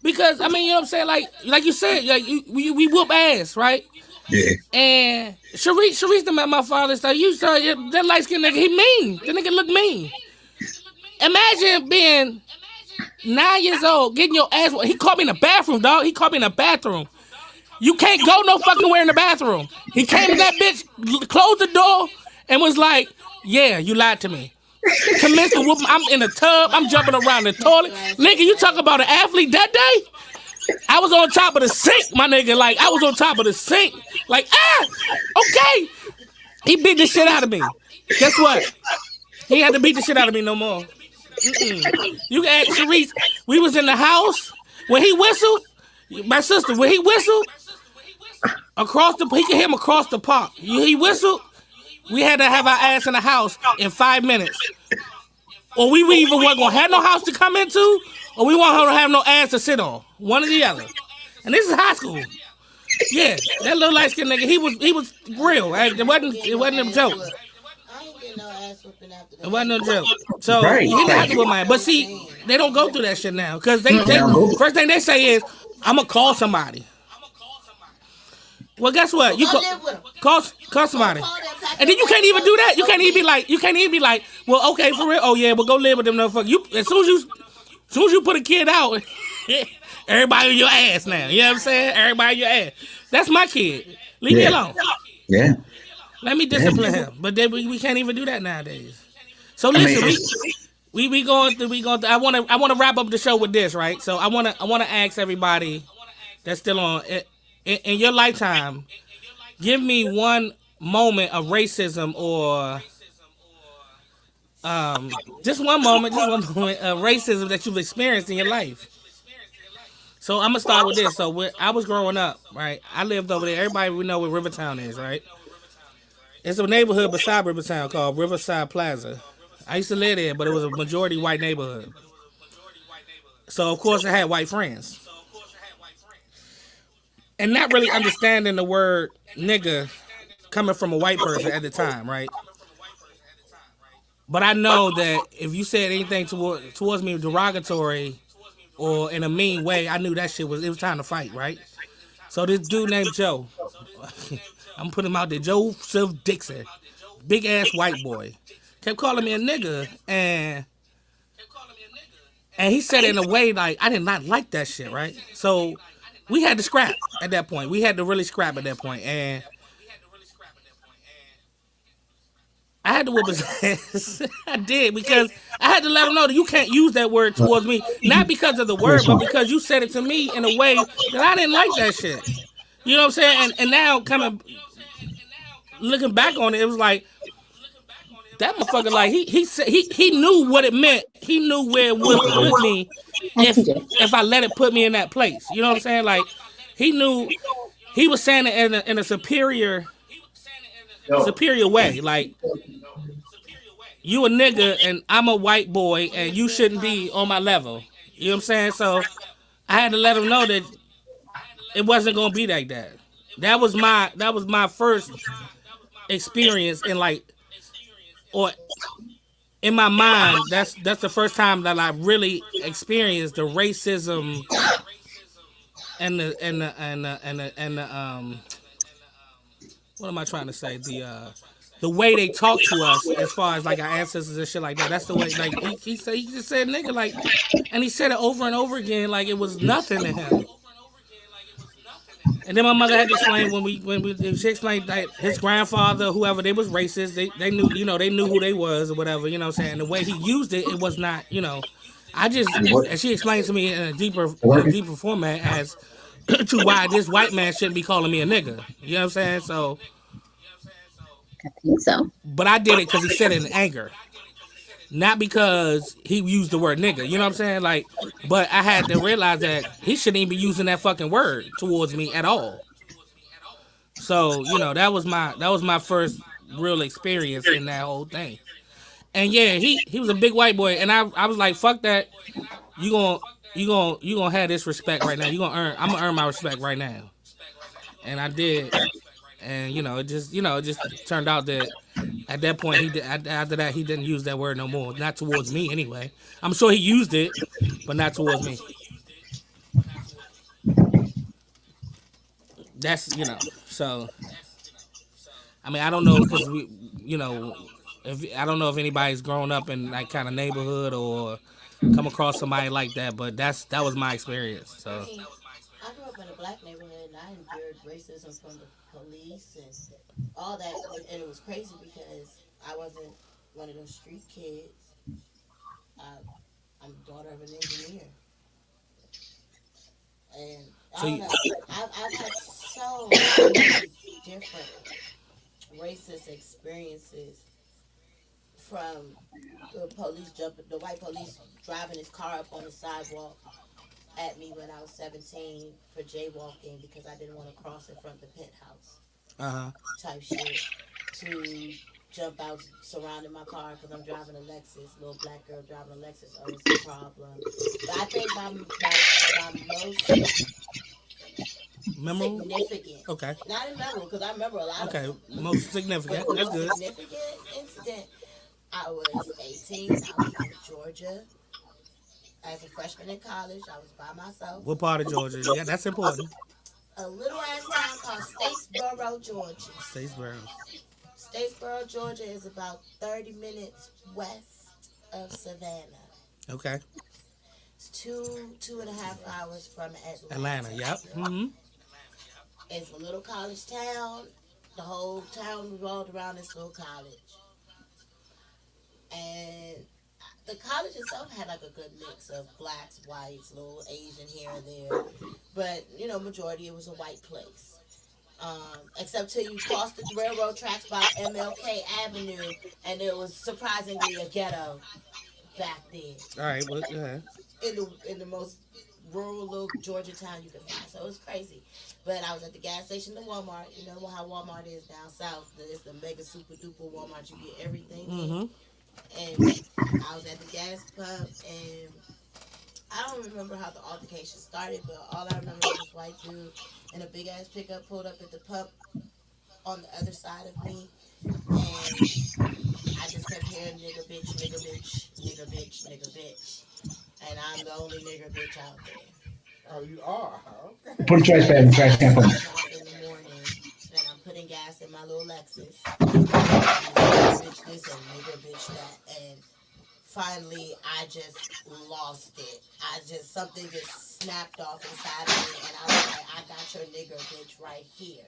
Because, I mean, you know what I'm saying? Like you said, like we whoop ass, right? Yeah. And Sharice them at my father's stuff. You saw that light-skinned nigga, he mean. The nigga look mean. Imagine being 9 years old, getting your ass whooped. He caught me in the bathroom, dog. He caught me in the bathroom. You can't go no fucking where in the bathroom. He came in that bitch, closed the door, and was like, yeah, you lied to me. Commenced to whoop. I'm in the tub. I'm jumping around the toilet. Nigga, you talk about an athlete that day? I was on top of the sink, my nigga. Like, I was on top of the sink. Like, okay. He beat the shit out of me. Guess what? He had to beat the shit out of me no more. You can ask Sharice. We was in the house. When he whistled, my sister, when he whistled, he could hear him across the park. He whistled. We had to have our ass in the house in 5 minutes. Or we either wasn't going to have no house to come into, or we weren't going to have no ass to sit on. One or the other. And this is high school. Yeah, that little light-skinned nigga, he was real. It wasn't a joke. It wasn't no joke. So, he didn't have to whip my ass. But see, they don't go through that shit now. Because they first thing they say is, I'm going to call somebody. Well, guess what? You call somebody, and then you can't even do that. You can't even be like, well, okay, for real. Oh yeah, well, go live with them motherfuckers. As soon as you put a kid out, everybody on your ass now. You know what I'm saying? Everybody on your ass. That's my kid. Leave me alone. Yeah. Let me discipline him. But we can't even do that nowadays. So listen, we going through. I want to wrap up the show with this, right? So I want to ask everybody that's still on. In your lifetime, give me one moment of racism or just one moment of racism that you've experienced in your life. So I'm gonna start with this. So when I was growing up, right, I lived over there. Everybody we know where Rivertown is, right? It's a neighborhood beside Rivertown called Riverside Plaza. I used to live there, but it was a majority white neighborhood. So of course I had white friends. And not really understanding the word nigga coming from a white person at the time, right? But I know that if you said anything towards me derogatory or in a mean way, I knew that shit was time to fight, right? So this dude named Joe, I'm putting him out there, Joseph Dixon, big ass white boy, kept calling me a nigga, and he said it in a way like I did not like that shit, right? So we had to scrap at that point. We had to really scrap at that point. And I had to whoop his ass. I did, because I had to let him know that you can't use that word towards me. Not because of the word, but because you said it to me in a way that I didn't like that shit. You know what I'm saying? And now looking back on it, it was like, that motherfucker, like, he knew what it meant. He knew where it would put me if I let it put me in that place. You know what I'm saying? Like, he knew, he was saying it in a superior way. Like, you a nigga and I'm a white boy and you shouldn't be on my level. You know what I'm saying? So I had to let him know that it wasn't going to be like that. That was my first experience in like, or in my mind, that's the first time that I really experienced the racism and the what am I trying to say? The way they talk to us as far as like our ancestors and shit like that. That's the way like he just said nigga like, and he said it over and over again like it was nothing to him. And then my mother had to explain when she explained that his grandfather, whoever, they was racist. They knew, they knew who they was or whatever, you know what I'm saying? The way he used it, it was not, and she explained to me in a deeper format as to why this white man shouldn't be calling me a nigga. You know what I'm saying? So I think so. but I did it because he said it in anger. Not because he used the word nigga, you know what I'm saying? Like, but I had to realize that he shouldn't even be using that fucking word towards me at all. So, that was my first real experience in that whole thing. And yeah, he was a big white boy, and I was like, fuck that. You gonna have this respect right now. I'm gonna earn my respect right now. And I did. And it just turned out that at that point after that he didn't use that word no more, not towards me anyway. I'm sure he used it, but not towards me. That's so I mean I don't know because I don't know if anybody's grown up in that kind of neighborhood or come across somebody like that, but that was my experience. So I grew up in a black neighborhood and I endured racism from the police and all that, and it was crazy because I wasn't one of those street kids. I'm the daughter of an engineer, and I don't know. I've had so many different racist experiences, from the white police driving his car up on the sidewalk at me when I was 17 for jaywalking because I didn't want to cross in front of the penthouse. Type shit, to jump out surrounding my car because I'm driving a Lexus, little black girl driving a Lexus, always a problem. But I think my most memorable? significant, Okay. not memorable because I remember a lot of them. Okay, most significant. But the That's most good. significant incident, I was 18, I was in Georgia. As a freshman in college, I was by myself. What part of Georgia? Yeah, that's important. A little ass town called Statesboro, Georgia. Statesboro, Georgia is about 30 minutes west of Savannah. Okay. It's 2.5 hours from Atlanta, yep. Mm-hmm. It's a little college town. The whole town revolved around this little college. And the college itself had like a good mix of blacks, whites, little Asian here and there. But, majority it was a white place. Except till you crossed the railroad tracks by MLK Avenue, and it was surprisingly a ghetto back then. All right, well, yeah. In the most rural little Georgia town you could find. So it was crazy. But I was at the gas station in Walmart. You know how Walmart is down south. It's the mega super duper Walmart. You get everything. Mm-hmm. And I was at the gas pump, and I don't remember how the altercation started, but all I remember was this white dude in a big ass pickup pulled up at the pump on the other side of me, and I just kept hearing nigga bitch, nigga bitch, nigga bitch, nigga bitch, and I'm the only nigga bitch out there. Oh, you are? Okay. Put a trash bag in the trash can for me. In the morning, and I'm putting gas in my little Lexus. Nigga bitch this and nigga bitch that, and finally I just lost it. Something just snapped off inside of me, and I was like, I got your nigga bitch right here.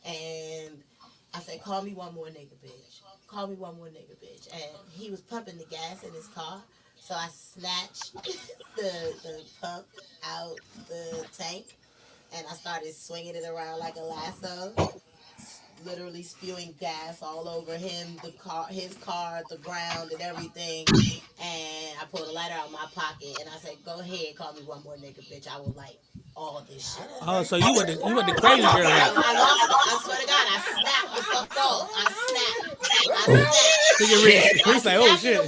And I said, call me one more nigga bitch. Call me one more nigga bitch. And he was pumping the gas in his car. So I snatched the pump out the tank, and I started swinging it around like a lasso, literally spewing gas all over him, his car, the ground, and everything. And I pulled a lighter out of my pocket, and I said, "Go ahead, call me one more nigga, bitch. I will light all this shit." Oh, so you were the crazy girl. Right? I lost it. I swear to God, I snapped the fuck off. I snapped. He's like, oh shit.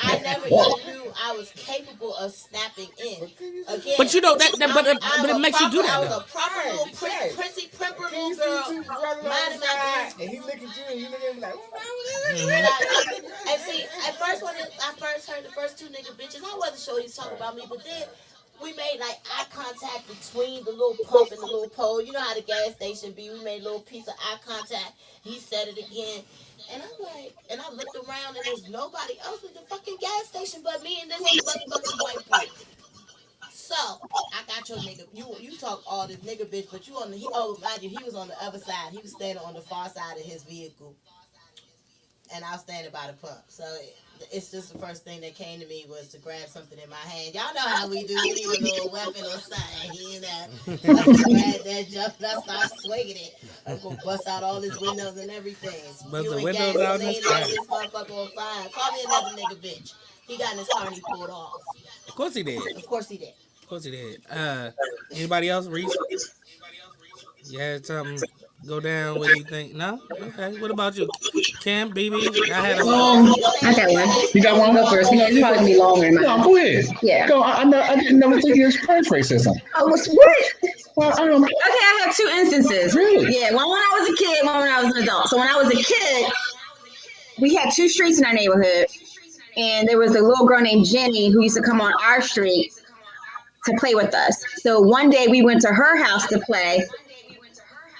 I never even knew I was capable of snapping in. Again, but you know but it makes you do that. I was a proper little prissy primper little girl. girl, two brothers on minding the my side, business. and he look at you and you look at him like, what's wrong with And see, at first when I first heard the first two nigga bitches, I wasn't sure he was talking about me, but then we made like eye contact between the little pump and the little pole. You know how the gas station be. We made a little piece of eye contact. He said it again. And I'm like, and I looked around and there's nobody else at the fucking gas station but me and this motherfucking white bitch. So I got your nigga. You talk all this nigga bitch, but you on the mind you, he was on the other side. He was standing on the far side of his vehicle, and I was standing by the pump. So it's just the first thing that came to me was to grab something in my hand. Y'all know how we do. We need a little weapon or something. You know, I grab that jump and I start swinging it. I'm gonna bust out all his windows and everything. Bust the Spewing windows out gasoline and on this motherfucker on fire. Call me another nigga bitch. He got in his car and he pulled off. Of course he did. Of course he did. Of course he did. Anybody else, Reese? You had something go down? What do you think? No? Okay. What about you, Kim, BB? I had a I got one. You got one? Go first. It's probably gonna be longer in No, mine. go ahead. Yeah. Go. I didn't never think you experienced racism. Oh, what? Well, Okay, I have two instances. Really? Yeah, one when I was a kid, one when I was an adult. So when I was a kid, we had two streets in our neighborhood, and there was a little girl named Jenny who used to come on our street to play with us. So one day we went to her house to play.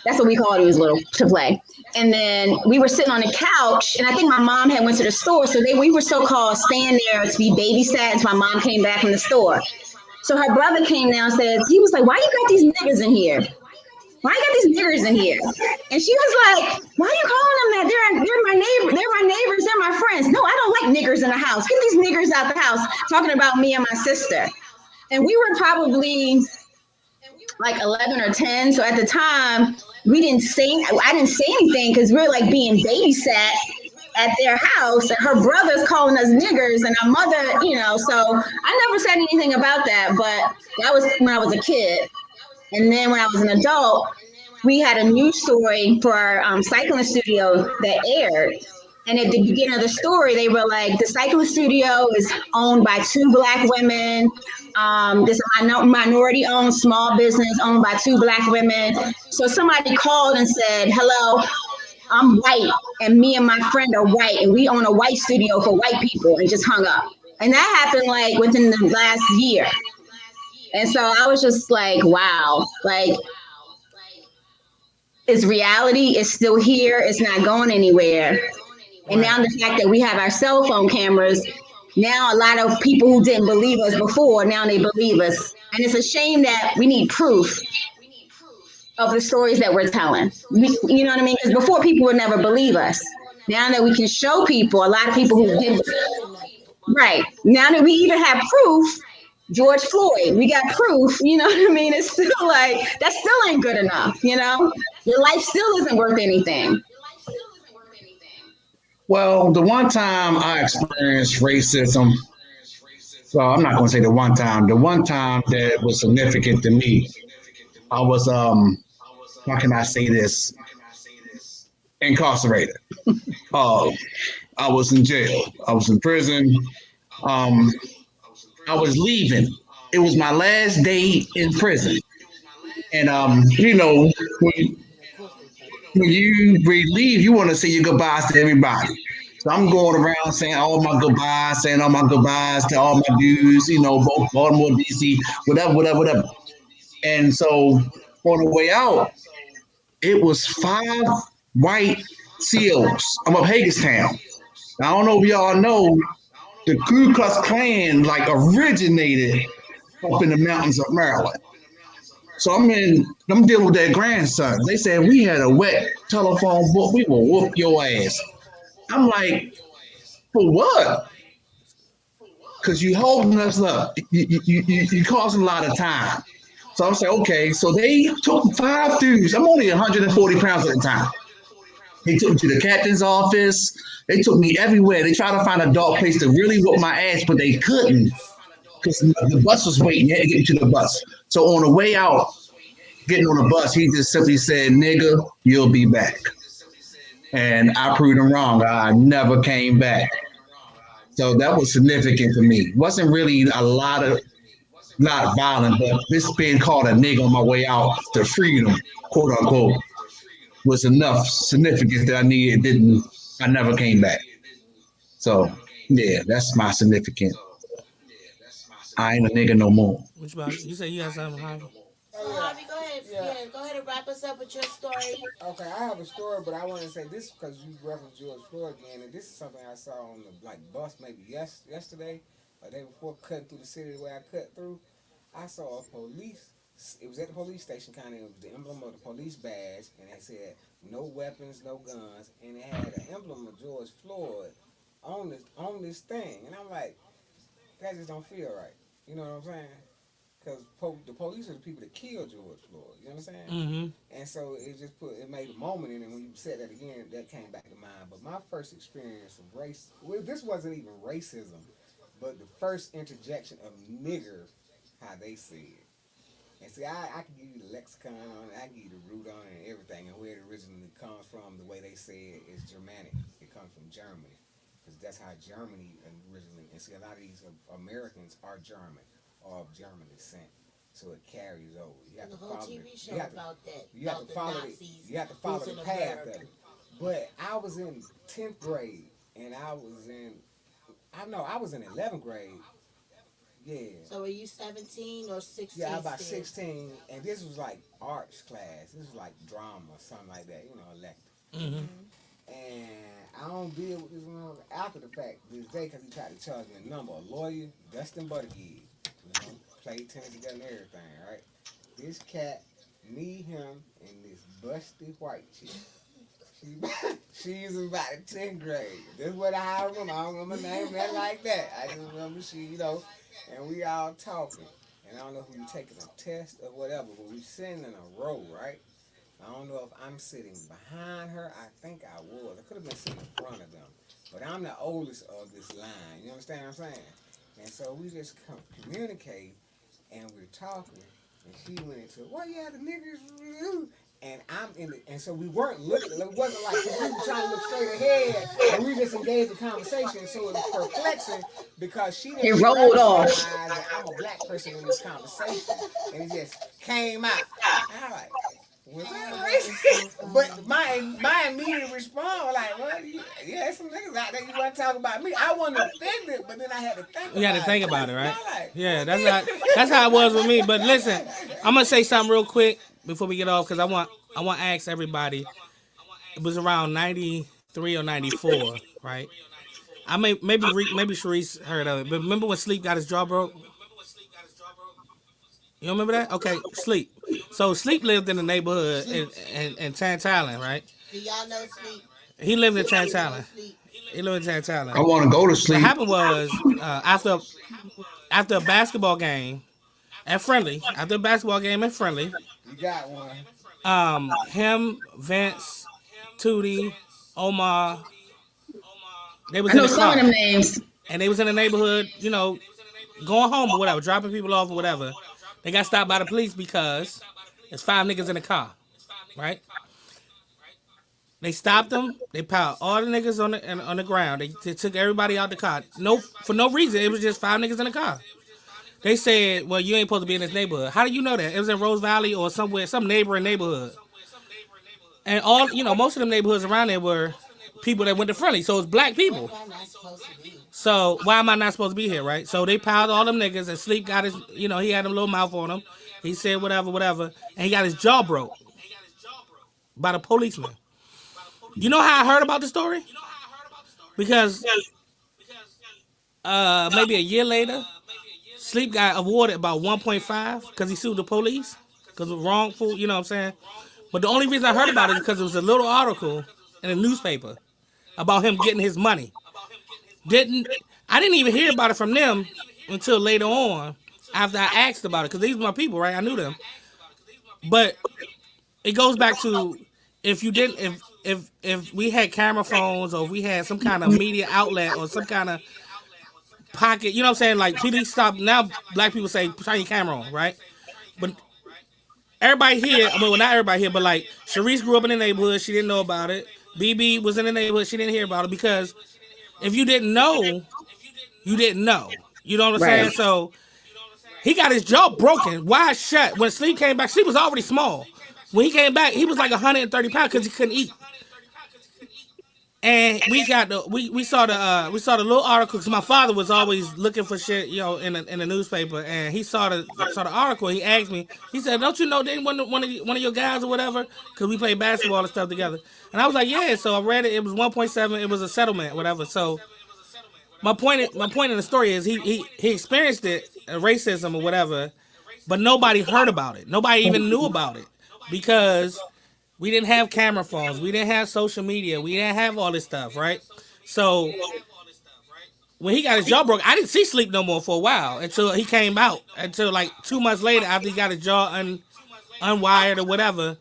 That's what we called it, was little, to play. And then we were sitting on the couch, and I think my mom had went to the store, so we were so-called staying there to be babysat until my mom came back from the store. So her brother came downstairs. He was like, why you got these niggas in here? Why you got these niggers in here? And she was like, why are you calling them that? They're my neighbor, they're my neighbors, they're my friends. No, I don't like niggers in the house. Get these niggers out the house, talking about me and my sister. And we were probably like 11 or 10. So at the time, I didn't say anything because we were like being babysat at their house, and her brother's calling us niggers, and our mother, so I never said anything about that, but that was when I was a kid. And then when I was an adult, we had a news story for our cycling studio that aired. And at the beginning of the story, they were like, the cycling studio is owned by two Black women. This minority-owned small business owned by two Black women. So somebody called and said, hello, I'm white, and me and my friend are white, and we own a white studio for white people, and just hung up. And that happened like within the last year. And so I was just like, wow, like, it's reality, it's still here, it's not going anywhere. And now the fact that we have our cell phone cameras, now a lot of people who didn't believe us before, now they believe us. And it's a shame that we need proof of the stories that we're telling. You know what I mean? Because before, people would never believe us. Now that we can show people, a lot of people who didn't. Right. Now that we even have proof, George Floyd, we got proof, you know what I mean? It's still like, that still ain't good enough, Your life still isn't worth anything. Well, the one time I experienced racism, so I'm not going to say the one time that was significant to me, I was, how can I say this? Incarcerated. I was in jail. I was in prison. I was leaving. It was my last day in prison. And, when you leave, you want to say your goodbyes to everybody. So I'm going around saying all my goodbyes to all my dudes, both Baltimore, DC, whatever. And so on the way out, it was 5 white SEALs. I'm up Hagerstown. I don't know if y'all know, the Ku Klux Klan originated up in the mountains of Maryland. So I'm dealing with their grandson. They said we had a wet telephone book. We will whoop your ass. I'm like, for what? Because you holding us up. You causing a lot of time. So I'm saying, okay. So they took 5 dudes. I'm only 140 pounds at the time. They took me to the captain's office. They took me everywhere. They tried to find a dark place to really whoop my ass, but they couldn't because the bus was waiting. They had to get me to the bus. So on the way out, getting on the bus, he just simply said, nigga, you'll be back. And I proved him wrong. I never came back. So that was significant to me. Wasn't really a lot of violence, but this being called a nigga on my way out to freedom, quote unquote. was enough significance that I never came back. So yeah, that's my significant. I ain't a nigga no more. Which about you say you got something, Harvey? So Harvey, go ahead. Yeah, go ahead and wrap us up with your story. Okay, I have a story, but I want to say this because you referenced George Floyd again, and this is something I saw on the bus maybe yesterday or day before, cutting through the city the way I cut through. I saw a police. It was at the police station, kind of. It was the emblem of the police badge, and it said no weapons, no guns, and it had an emblem of George Floyd on this thing, and I'm like, that just don't feel right. You know what I'm saying? Because the police are the people that killed George Floyd. You understand? Mm-hmm. And so it made a moment in it. When you said that again, that came back to mind. But my first experience of race, well, this wasn't even racism, but the first interjection of nigger, how they see it. And see, I can give you the lexicon on it, I can give you the root on it and everything, and where it originally comes from, the way they say it is Germanic. It comes from Germany. Because that's how Germany originally, and see, a lot of these Americans are German. Of German descent, so it carries over. You have the to whole follow TV show about that. You have to follow the path of it. But I was in 10th grade, and I was in 11th grade. Yeah. So were you 17 or 16? Yeah, about 16, and this was like arts class. This was like drama, something like that. Elective. Mm-hmm. And I don't deal with this one after the fact this day because he tried to charge me a number. A lawyer, Dustin Buttigieg. Played tennis together and everything, right? This cat, me, him, and this busty white chick. She's in about the 10th grade. This is what I remember. I don't remember her name, nothing like that. I just remember she, and we all talking. And I don't know if we were taking a test or whatever, but we sitting in a row, right? I don't know if I'm sitting behind her. I think I was. I could have been sitting in front of them. But I'm the oldest of this line. You understand what I'm saying? And so we just communicate, and we're talking, and she went into, well, yeah, the niggers, and I'm in it, and so we weren't looking, it wasn't like we were trying to look straight ahead, and we just engaged the conversation, so it was perplexing, because she didn't rolled off. that I'm a black person in this conversation, and it just came out. And I'm like, was that racist? But my immediate response, like, well, yeah, some niggas out there, you want to talk about me. I wasn't offended, but then I had to think about it. You had to think about it, right? Yeah, that's how it was with me. But listen, I'm gonna say something real quick before we get off, because I want to ask everybody. It was around 93 or 94, right? Maybe Sharice heard of it, but remember when Sleep got his jaw broke? You remember that? Okay, Sleep. So Sleep lived in the neighborhood in Tantalin, right? Do y'all know Sleep? He lived in Tantalin. He lived in Tantalin. I want to go to sleep. What happened was after a basketball game at Friendly, You got one. Him, Vince, Tootie, Omar, they was I know in the some car, of them names. and they was in the neighborhood, going home or whatever, dropping people off or whatever. They got stopped by the police because there's 5 niggas in the car, right? They stopped them. They piled all the niggas on the ground. They took everybody out the car. For no reason. It was just 5 niggas in the car. They said, well, you ain't supposed to be in this neighborhood. How do you know that? It was in Rose Valley or somewhere, some neighboring neighborhood. And most of them neighborhoods around there were people that went to Friendly. So it's black people. So why am I not supposed to be here, right? So they piled all them niggas, and Sleep got his, he had a little mouth on him. He said whatever, and he got his jaw broke by the policeman. You know how I heard about the story? Because maybe a year later, Sleep got awarded about 1.5 because he sued the police because it was wrongful, you know what I'm saying? But the only reason I heard about it is because it was a little article in a newspaper about him getting his money. I didn't even hear about it from them until later on after I asked about it, because these were my people, right? I knew them. But it goes back to if we had camera phones, or if we had some kind of media outlet or some kind of pocket, you know what I'm saying? Like, people stop now. Black people say turn your camera on, right? But everybody here, well, not everybody here, but like Sharice grew up in the neighborhood, she didn't know about it. BB was in the neighborhood, she didn't hear about it, because if you didn't know, you didn't know. You know what I'm saying? So he got his jaw broken, wide shut. When Sleep came back, Sleep was already small. When he came back, he was like 130 pounds because he couldn't eat. And we saw the little article because my father was always looking for shit, in the newspaper, and he saw the article. He asked me, he said, "Don't you know they one of your guys or whatever?" Because we played basketball and stuff together. And I was like, "Yeah." So I read it. It was 1.7. It was a settlement, whatever. So my point in the story is he experienced it, racism or whatever, but nobody heard about it. Nobody even knew about it because we didn't have camera phones. We didn't have social media. We didn't have all this stuff, right? So when he got his jaw broke, I didn't see Sleep no more for a while until he came out. Until like 2 months later after he got his jaw unwired or whatever.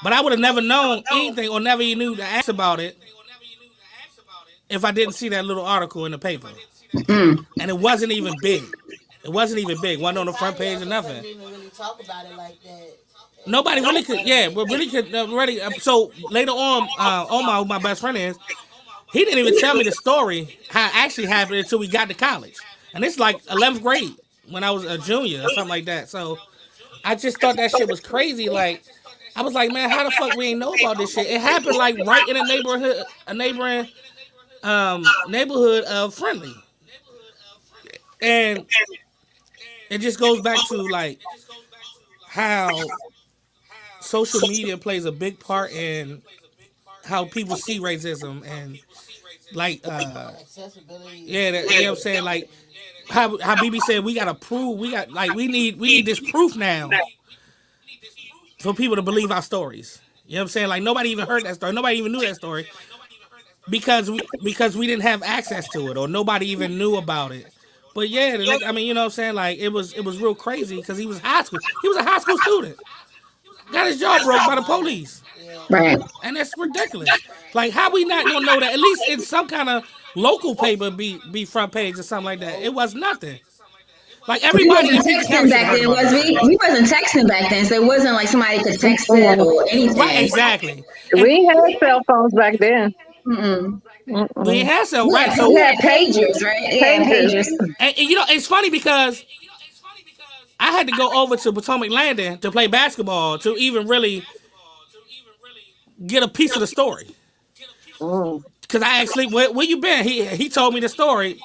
But I would have never known anything or never even knew to ask about it if I didn't see that little article in the paper. And it wasn't even big. It wasn't even big. Wasn't on the front page or nothing. Didn't even really talk about it like that. Nobody really could, so later on, Omar, who my best friend is, he didn't even tell me the story, how it actually happened until we got to college. And it's like 11th grade when I was a junior or something like that. So I just thought that shit was crazy. Like, I was like, man, how the fuck we ain't know about this shit? It happened like right in a neighboring neighborhood of Friendly. And it just goes back to like how social media plays a big part in how people see racism and like Accessibility. you know what I'm saying, like how BB said we need this proof now for people to believe our stories. You know what I'm saying? Like nobody even heard that story. Nobody even knew that story because we didn't have access to it or nobody even knew about it. But yeah, I mean, you know what I'm saying? Like it was real crazy because he was high school. He was a high school student. Got his jaw broke by the police. Right. And that's ridiculous. Like, how we not gonna know that? At least in some kind of local paper be front page or something like that. It was nothing. Like everybody We wasn't texting back then, was we? We wasn't texting back then, so it wasn't like somebody could text it or anything. Right, exactly. We had cell phones back then. We ain't had cell, right? So we had pagers, right? Yeah, pagers. And you know, it's funny because I had to go over to Potomac Landing to play basketball to even really get a piece of the story. Because I actually, where you been? He told me the story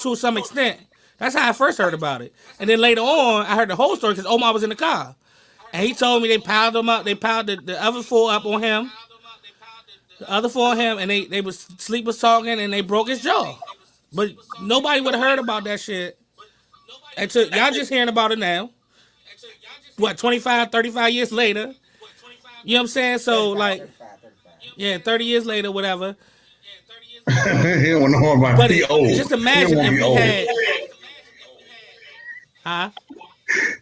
to some extent. That's how I first heard about it. And then later on, I heard the whole story because Omar was in the car. And he told me they piled him up. They piled the other four up on him. The other four on him. And Sleep was talking and they broke his jaw. But nobody would have heard about that shit. Until y'all just hearing about it now. What, 25, 35 years later? You know what I'm saying? So, like, yeah, 30 years later, whatever. He don't want to know about But be old. just imagine if we had... Huh?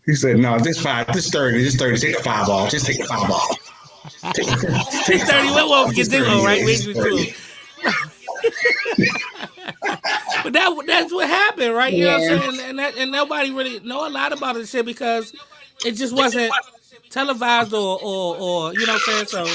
He said, no, this 30, take the 5 off. Just take the 5 off. Take 30, we won't get zero, right? We do too. But that's what happened, right? You know what I'm saying? And nobody really know a lot about this shit because it just wasn't televised or you know what I'm saying? So,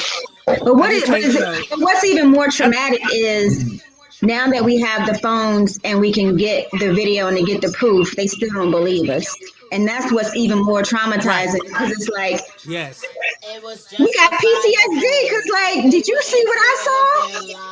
but what's even more traumatic is now that we have the phones and we can get the video and to get the proof, they still don't believe us. And that's what's even more traumatizing because it's like, yes, It was just we got PTSD because, like, did you see what I saw?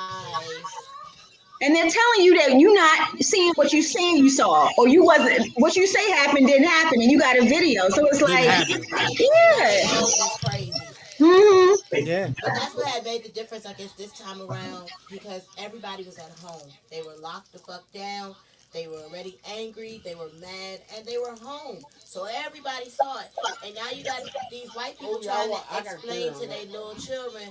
And they're telling you that you're not seeing what you saying you saw, or you wasn't, what you say happened didn't happen, and you got a video. So it's like, It's crazy. Yeah. But that's what had made the difference, I guess, this time around because everybody was at home. They were locked the fuck down. They were already angry. They were mad, and they were home. So everybody saw it. And now you got these white people trying to explain to their little children,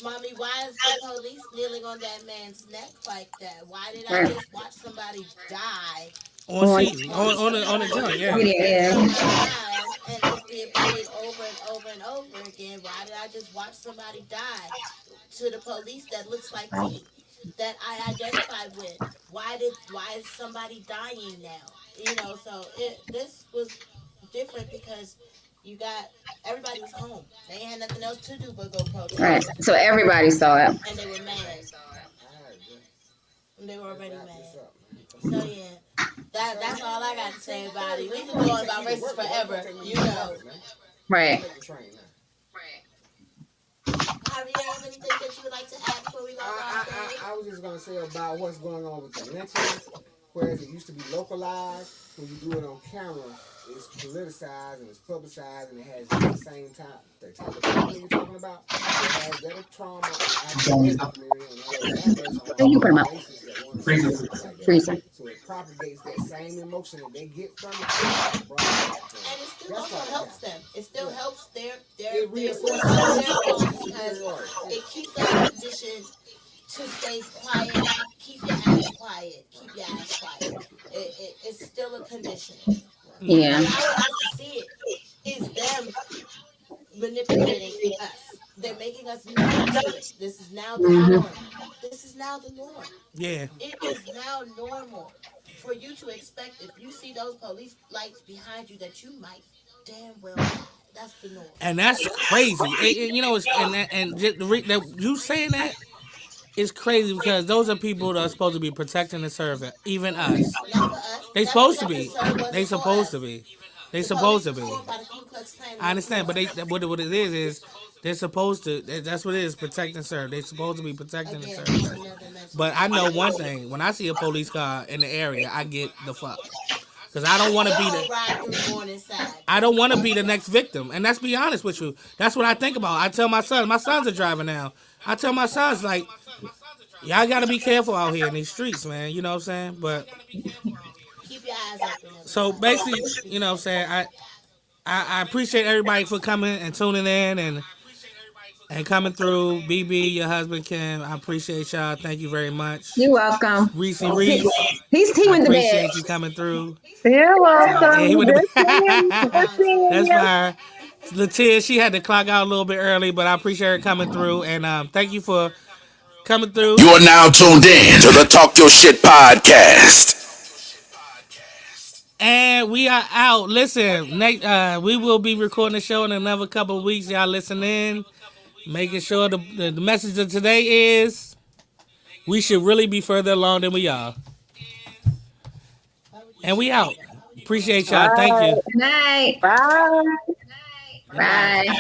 Mommy, why is the police kneeling on that man's neck like that? Why did I just watch somebody die? On the joint, yeah. And it's being played over and over and over again. Why did I just watch somebody die to the police that looks like me, that I identified with? Why is somebody dying now? You know, so this was different because you got everybody was home. They ain't had nothing else to do but go protest. right. So everybody saw it. And they were mad. And they were already mad. So yeah, that's all I got to say about it. We can go on about races forever, you know. Right. before we log off, Dave? I was just gonna say about what's going on with the lynching, whereas it used to be localized. When you do it on camera, it's politicized and it's publicized, and it has the same time the type of trauma you're talking about. It has that trauma after the community, and it has You put 'em up. Freezer. So it propagates that same emotion that they get from it. And it still also helps them. It still helps their It reinforces cause because it keeps us conditioned to stay quiet, keep your ass quiet, keep your ass quiet. It's still a conditioning. Yeah. How I see it is them manipulating us. They're making us numb to it. This is now the norm. This is now the norm. Yeah. It is now normal for you to expect if you see those police lights behind you that you might damn well die. That's the norm. And that's crazy. You know, it's, and just that you saying that is crazy because those are people that are supposed to be protecting and serving, even us. Not for us. They That supposed to protect be. and serve They wasn't for supposed us. to be. They The supposed to police be. was formed by the Ku Klux Klan. I understand, but what it is they're supposed to. That's what it is. Protect and serve. They're supposed to be protecting and Again, serving. another mental. But I know one thing: when I see a police car in the area, I get the fuck because I don't want to be We'll the. ride through Morningside. I don't want to be the next victim, and let's be honest with you. That's what I think about. I tell my son. My son's a driver now. I tell my sons like, y'all got to be careful out here in these streets, man. You know what I'm saying? But Keep your eyes open. so basically, you know what I'm saying? I appreciate everybody for coming and tuning in and coming through. BB, your husband, Kim, I appreciate y'all. Thank you very much. You're welcome. Reese, He I went to bed. appreciate you coming through. You're welcome. Yeah, he would've- Good seeing That's you. fine. Latia, she had to clock out a little bit early, but I appreciate her coming through. And thank you for coming through. You are now tuned in to the Talk Your Shit podcast. And we are out. Listen, we will be recording the show in another couple of weeks. Y'all listen in. Making sure the message of today is we should really be further along than we are. And we out. Appreciate y'all. Thank you. Good night. Bye. Bye.